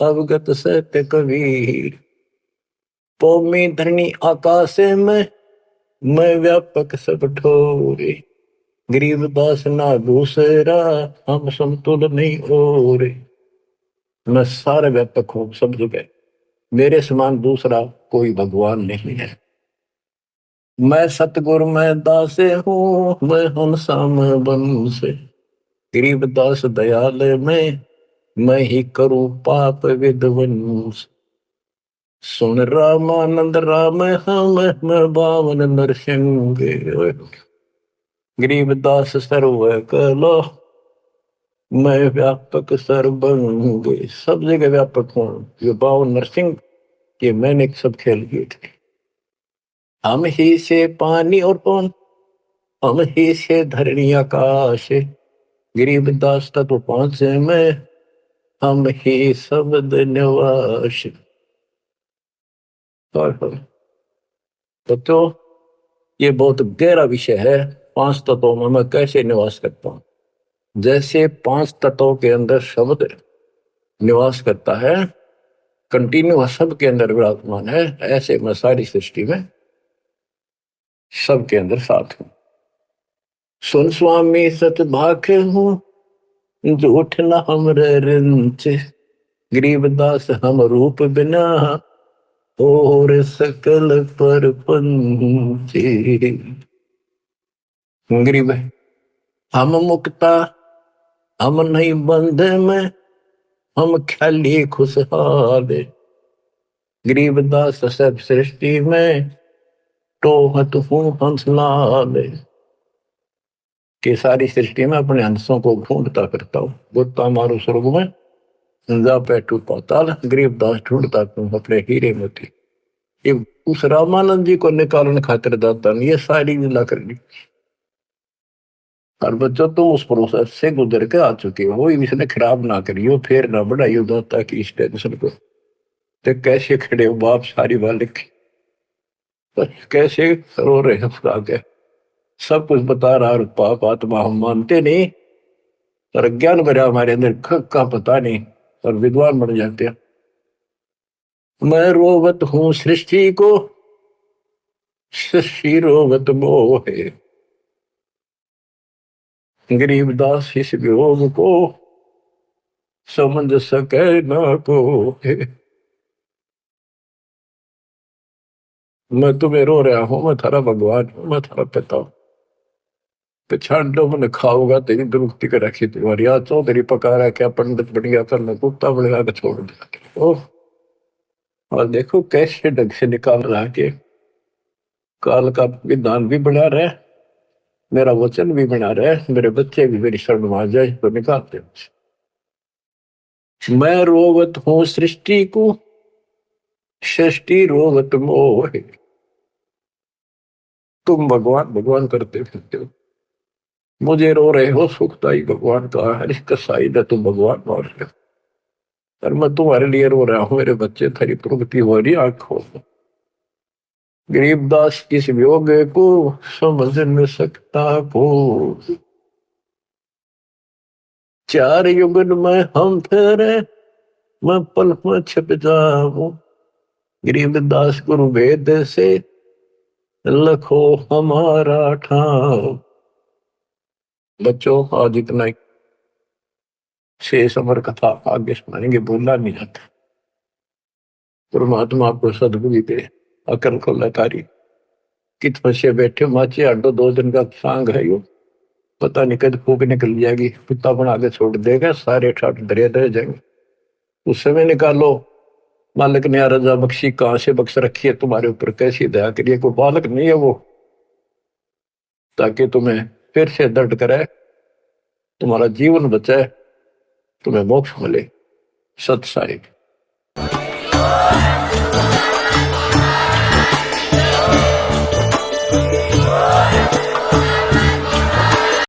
अवगत सत्य कबीर, पौमी धरणी आकाश में मैं व्यापक सब ठोरे, गरीबदास ना दूसरा हम समतुल नहीं और। मैं सारे व्यापक हूं सब जगह, मेरे समान दूसरा कोई भगवान नहीं है। मैं सतगुरु मैं दासे हूँ, मैं हंसाम बन से, गरीबदास दयाल में मैं ही करूं पाप विध्वंस। सुन रामानंद राम हम मैं बावन नरसिंह, गरीबदास सर्व कलो मैं व्यापक सर्वंग। सब जगह व्यापक हूँ, ये बावन नरसिंह ये मैंने सब खेल किए थे। हम ही से पानी और पवन, हम ही से धरणी आकाश, गरीबदास तत्व पांच में हम ही शब्द निवास। तो ये बहुत गहरा विषय है, पांच तत्वों में मैं कैसे निवास करता हूं। जैसे पांच तत्वों के अंदर शब्द निवास करता है, कंटिन्यू सबके अंदर विराजमान है, ऐसे मैं सारी सृष्टि में सबके अंदर साथ हूं। सुन स्वामी सत भाख हूं, झूठ न हमरे रिंच, गरीबदास हम रूप बिना और सकल पर पंचे। गरीब हम मुक्ता, हम नहीं बंधे में, हम ख्याली खुशहाल, गरीबदास सब सृष्टि में टोहत हूँ हंसलाल। कि सारी सृष्टि में अपने हंसों को ढूंढता करता हूँ, गोता मारू स्वर्ग में जा पैठू पाताल, गरीबदास ढूंढता तुम अपने हीरे मोती। ये उस रामानंद जी को निकालने खातिर दाता ने ये सारी लीला करनी। और बच्चों तुम उस प्रोसेस से गुजर के आ चुके हो, वो इसने खराब ना करियो, फिर ना बढ़ाइयो दाता की इस टेंशन को। तो कैसे खड़े हो बाप सारी बात लिखी, कैसे रो रहे हैं खुदा के, सब कुछ बता रहा, और पाप आत्मा हम मानते नहीं, और ज्ञान भरा हमारे अंदर का पता नहीं, और विद्वान बन जाते हैं। मैं रोवत हूँ सृष्टि को, सृष्टि रोवत मोहे, गरीबदास इस वियोग को समझ सके ना को। मैं तुम्हें रो रहा हूं, मैं थारा भगवान हूं, मैं थारा पिता हूं। पिछाड़ो मन खाओगा तेरी दुरुक्ति कर रखी तुम्हारी, आज चौधरी पका रहा क्या पंडित बन गया, करना कुत्ता बनेगा के छोड़ दिया। ओह, और देखो कैसे ढंग से निकाल रहा के काल का विधान भी बना रहे, मेरा वचन भी बना रहे, मेरे बच्चे भी मेरी शरण में आ जाए तो निकालते हैं। मैं रोवत हूँ सृष्टि को, सृष्टि रोवत मोह। तुम भगवान भगवान करते फिरते हो, मुझे रो रहे हो, सुखदाई भगवान का है, कसाई ने तुम भगवान मार रहे हो, और मैं तुम्हारे लिए रो रहा हूँ, मेरे बच्चे थारी प्रगति हो रही आंखों। गरीबदास किस वियोग को समझ न सकता को, चार युगन में हम फेरे, मैं पल में छिप जाऊं। गरीबदास गुरु वेद से लखो हमारा ठाव। बच्चों आज इतना ही, शेष अमर कथा आगे सुनाएंगे, बोलना नहीं जाता। परमात्मा आपको सदबुद्धि दे, अकल को लतारी। कित फंसे बैठे माचे आडो, 2 दिन का सांग है यो, पता नहीं कद फूक निकल जाएगी, कुत्ता बना के छोड़ देगा, सारे ठाट दरिया रह जाएंगे। उस समय निकालो, मालिक ने रजा बख्शी कहां से बख्श रखी है तुम्हारे ऊपर, कैसी दया करिए, कोई बालक नहीं है वो, ताकि तुम्हें फिर से दर्द करे, तुम्हारा जीवन बचे, तुम्हें मोक्ष मिले। सत साहिब।